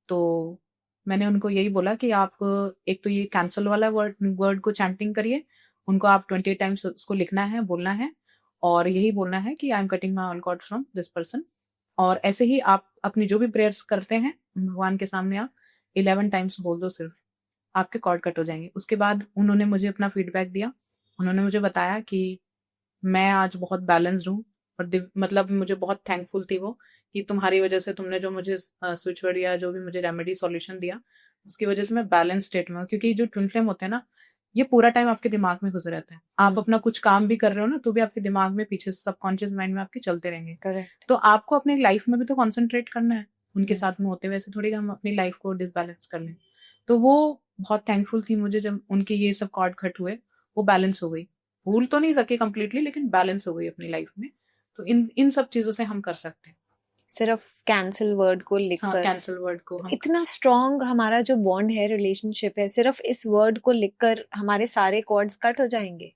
तो मैंने उनको यही बोला कि आप एक तो ये कैंसल वाला वर्ड को चैंटिंग करिए, उनको आप 28 टाइम्स उसको लिखना है, बोलना है, और यही बोलना है कि I am cutting my all cord from this person. और ऐसे ही आप अपनी जो भी प्रेयर्स करते हैं भगवान के सामने आप 11 टाइम्स बोल दो, सिर्फ आपके कॉर्ड कट हो जाएंगे। उसके बाद उन्होंने मुझे अपना फीडबैक दिया, उन्होंने मुझे बताया कि मैं आज बहुत बैलेंस्ड हूँ, और मतलब मुझे बहुत थैंकफुल थी वो, कि तुम्हारी वजह से, तुमने जो मुझे स्विच वर्ड या जो भी मुझे रेमेडी सॉल्यूशन दिया, उसकी वजह से मैं बैलेंस स्टेट में हूँ। क्योंकि जो ट्विन फ्लेम होते हैं ना, ये पूरा टाइम आपके दिमाग में घुसे रहते हैं। आप अपना कुछ काम भी कर रहे हो ना, तो भी आपके दिमाग में पीछे से सबकॉन्शियस माइंड में आपके चलते रहेंगे। करेक्ट। तो आपको अपनी लाइफ में भी तो कॉन्सेंट्रेट करना है उनके साथ में होते हुए, ऐसे थोड़ी हम अपनी लाइफ को डिसबैलेंस कर लें। तो वो बहुत थैंकफुल थी मुझे जब उनके ये सब कॉर्ड कट हुए, वो बैलेंस हो गई। भूल तो नहीं सके कंप्लीटली, लेकिन बैलेंस हो गई अपनी लाइफ में। तो इन सब चीजों से हम कर सकते हैं, सिर्फ कैंसिल वर्ड को हाँ, लिखकर। कैंसल वर्ड को हम इतना स्ट्रॉन्ग हमारा जो बॉन्ड है, रिलेशनशिप है, सिर्फ इस वर्ड को लिखकर हमारे सारे कॉर्ड्स कट हो जाएंगे।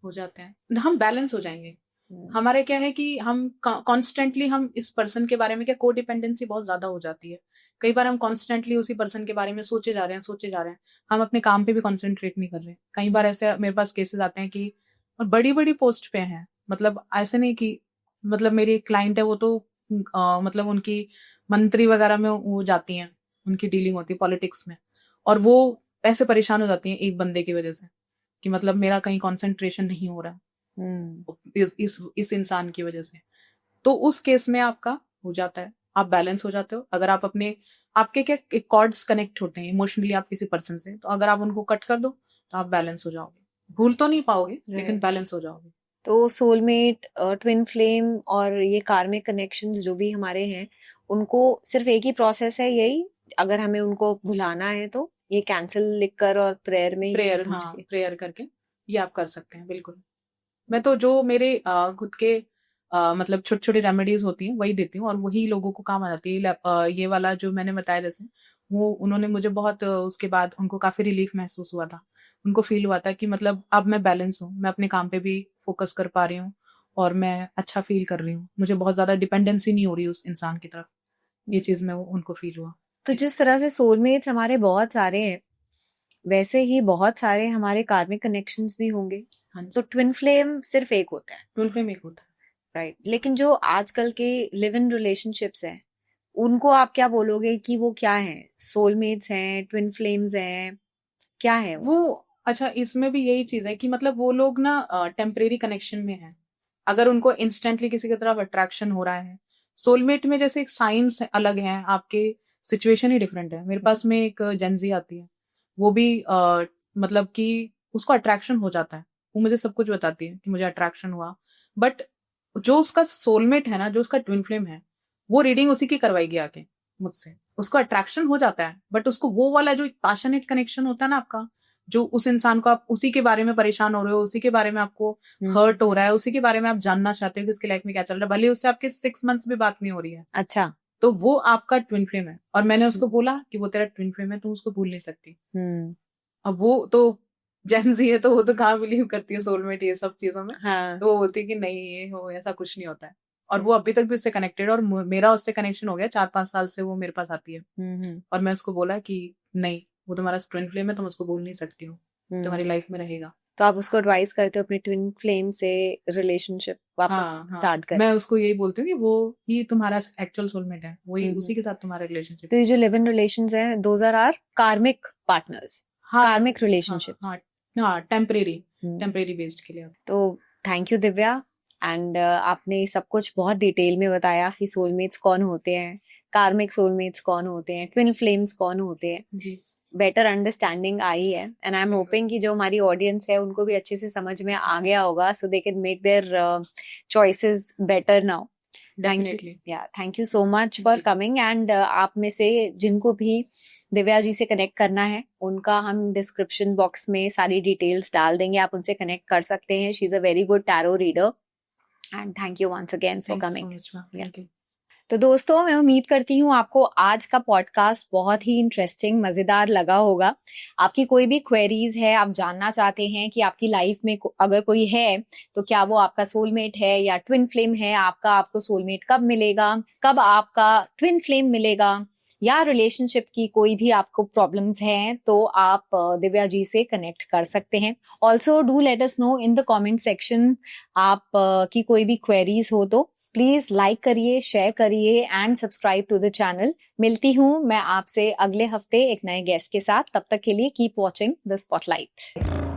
हो जाते हैं, हम बैलेंस हो जाएंगे। हम्म, हमारे क्या है कि हम कॉन्स्टेंटली हम इस पर्सन के बारे में, क्या कोडिपेंडेंसी बहुत ज्यादा हो जाती है। कई बार हम कॉन्स्टेंटली उसी पर्सन के बारे में सोचे जा रहे हैं, सोचे जा रहे हैं, हम अपने काम पे भी कॉन्सेंट्रेट नहीं कर रहे। कई बार ऐसे मेरे पास केसेस आते हैं कि, और बड़ी बड़ी पोस्ट पे हैं, मतलब ऐसे नहीं कि, मतलब मेरी एक क्लाइंट है, वो तो मतलब उनकी मंत्री वगैरह में वो जाती हैं, उनकी डीलिंग होती है पॉलिटिक्स में, और वो ऐसे परेशान हो जाती हैं एक बंदे की वजह से, कि मतलब मेरा कहीं कंसंट्रेशन नहीं हो रहा इस इंसान की वजह से। तो उस केस में आपका हो जाता है, आप बैलेंस हो जाते हो। अगर आप अपने, आपके क्या कॉर्ड्स कनेक्ट होते हैं इमोशनली आप किसी पर्सन से, तो अगर आप उनको कट कर दो तो आप बैलेंस हो जाओगे। भूल तो नहीं पाओगे, लेकिन बैलेंस हो जाओगे। तो सोलमेट, ट्विन फ्लेम और ये कार्मिक कनेक्शंस जो भी हमारे हैं, उनको सिर्फ एक ही प्रोसेस है यही, अगर हमें उनको भुलाना है तो ये कैंसिल लिखकर और प्रेयर में ही प्रेयर, पूछ हाँ, के। प्रेयर करके ये आप कर सकते हैं, बिल्कुल। मैं तो जो मेरे खुद के मतलब छोटी छोटी रेमेडीज होती हैं वही देती हूँ, और वही लोगों को काम आ जाती है। ये वाला जो मैंने बताया जैसे, वो उन्होंने मुझे बहुत उसके बाद उनको काफी रिलीफ महसूस हुआ था। उनको फील हुआ था कि मतलब अब मैं बैलेंस हूँ, मैं अपने काम पे भी फोकस कर पा रही हूँ, और मैं अच्छा फील कर रही हूँ, मुझे बहुत ज्यादा डिपेंडेंसी नहीं हो रही उस इंसान की तरफ। ये चीज में उनको फील हुआ। तो जिस तरह से सोलमेट्स हमारे बहुत सारे हैं, वैसे ही बहुत सारे हमारे कार्मिक कनेक्शंस भी होंगे। हाँ, तो ट्विन फ्लेम सिर्फ एक होता है, ट्विन फ्लेम एक होता है। राइट? लेकिन जो आजकल के लिव इन रिलेशनशिप्स हैं, उनको आप क्या बोलोगे कि वो क्या है? सोलमेट्स हैं, ट्विन फ्लेम्स हैं, क्या है वो? अच्छा, इसमें भी यही चीज है कि मतलब वो लोग ना टेम्परेरी कनेक्शन में है। अगर उनको इंस्टेंटली किसी की तरफ अट्रैक्शन हो रहा है, सोलमेट में जैसे एक साइंस अलग है, आपके सिचुएशन ही डिफरेंट है। मेरे पास में एक जेंजी आती है, वो भी मतलब कि उसको अट्रैक्शन हो जाता है, वो मुझे सब कुछ बताती है कि मुझे अट्रैक्शन हुआ। बट जो उसका सोलमेट है ना, जो उसका ट्विन फ्लेम है, वो रीडिंग उसी की करवाएगी आके मुझसे। उसको अट्रैक्शन हो जाता है, बट उसको वो वाला जो पैशनेट कनेक्शन होता है ना आपका, जो उस इंसान को आप उसी के बारे में परेशान हो रहे हो, उसी के बारे में आपको हर्ट हो रहा है, उसी के बारे में आप जानना चाहते हो कि उसकी लाइफ में क्या चल रहा है, भले उससे आपके 6 मंथ्स भी बात नहीं हो रही है, अच्छा। तो वो आपका ट्विन फ्लेम है। और मैंने उसको बोला कि वो तेरा ट्विन फ्लेम है, तुम उसको भूल नहीं सकती। अब वो तो जेंजी है, तो वो तो कहाँ बिलीव करती है सोलमेट ये सब चीजों में। हाँ। तो वो बोलती है कि नहीं, ये हो ऐसा कुछ नहीं होता है। और वो अभी तक भी उससे कनेक्टेड, और मेरा उससे कनेक्शन हो गया 4-5 साल से, वो मेरे पास आती है। और मैं उसको बोला कि नहीं, वो तुम्हारा ट्विन फ्लेम है, तुम उसको भूल नहीं सकती हो, तुम्हारी लाइफ में रहेगा। तो आप उसको एडवाइस करते हो अपने ट्विन फ्लेम से रिलेशनशिप वापस हाँ, स्टार्ट कर? मैं उसको यही बोलती हूँ कि वो ही तुम्हारा एक्चुअल सोलमेट है, वही उसी के साथ तुम्हारा रिलेशनशिप। तो ये जो लिव इन रिलेशंस हैं, दोज आर कार्मिक पार्टनर्स, कार्मिक रिलेशनशिप्स। हाँ, टेम्परेरी बेस्ड के लिए। तो थैंक यू दिव्या, एंड आपने सब कुछ बहुत डिटेल में बताया कि सोलमेट्स कौन होते हैं, कार्मिक सोलमेट्स कौन होते हैं, ट्विन फ्लेम्स कौन होते हैं। जी, बेटर अंडरस्टैंडिंग आई है, एंड आई एम होपिंग कि जो हमारी ऑडियंस है उनको भी अच्छे से समझ में आ गया होगा, so they can make their choices better now. Definitely. Thank you so much for जी। कमिंग एंड आप में से जिनको भी दिव्या जी से कनेक्ट करना है उनका हम डिस्क्रिप्शन बॉक्स में सारी डिटेल्स डाल देंगे, आप उनसे कनेक्ट कर सकते हैं. She is a very good tarot reader and thank you once again for coming. Thank you. तो दोस्तों मैं उम्मीद करती हूँ आपको आज का पॉडकास्ट बहुत ही इंटरेस्टिंग मजेदार लगा होगा. आपकी कोई भी क्वेरीज है, आप जानना चाहते हैं कि आपकी लाइफ में अगर कोई है तो क्या वो आपका सोलमेट है या ट्विन फ्लेम है, आपको सोलमेट कब मिलेगा, कब आपका ट्विन फ्लेम मिलेगा, या रिलेशनशिप की कोई भी आपको प्रॉब्लम्स हैं, तो आप दिव्या जी से कनेक्ट कर सकते हैं. Also do let us know in the comment section आप की कोई भी क्वेरीज हो तो प्लीज लाइक करिए, शेयर करिए and subscribe to the channel. मिलती हूँ मैं आपसे अगले हफ्ते एक नए गेस्ट के साथ. तब तक के लिए कीप वॉचिंग द स्पॉटलाइट.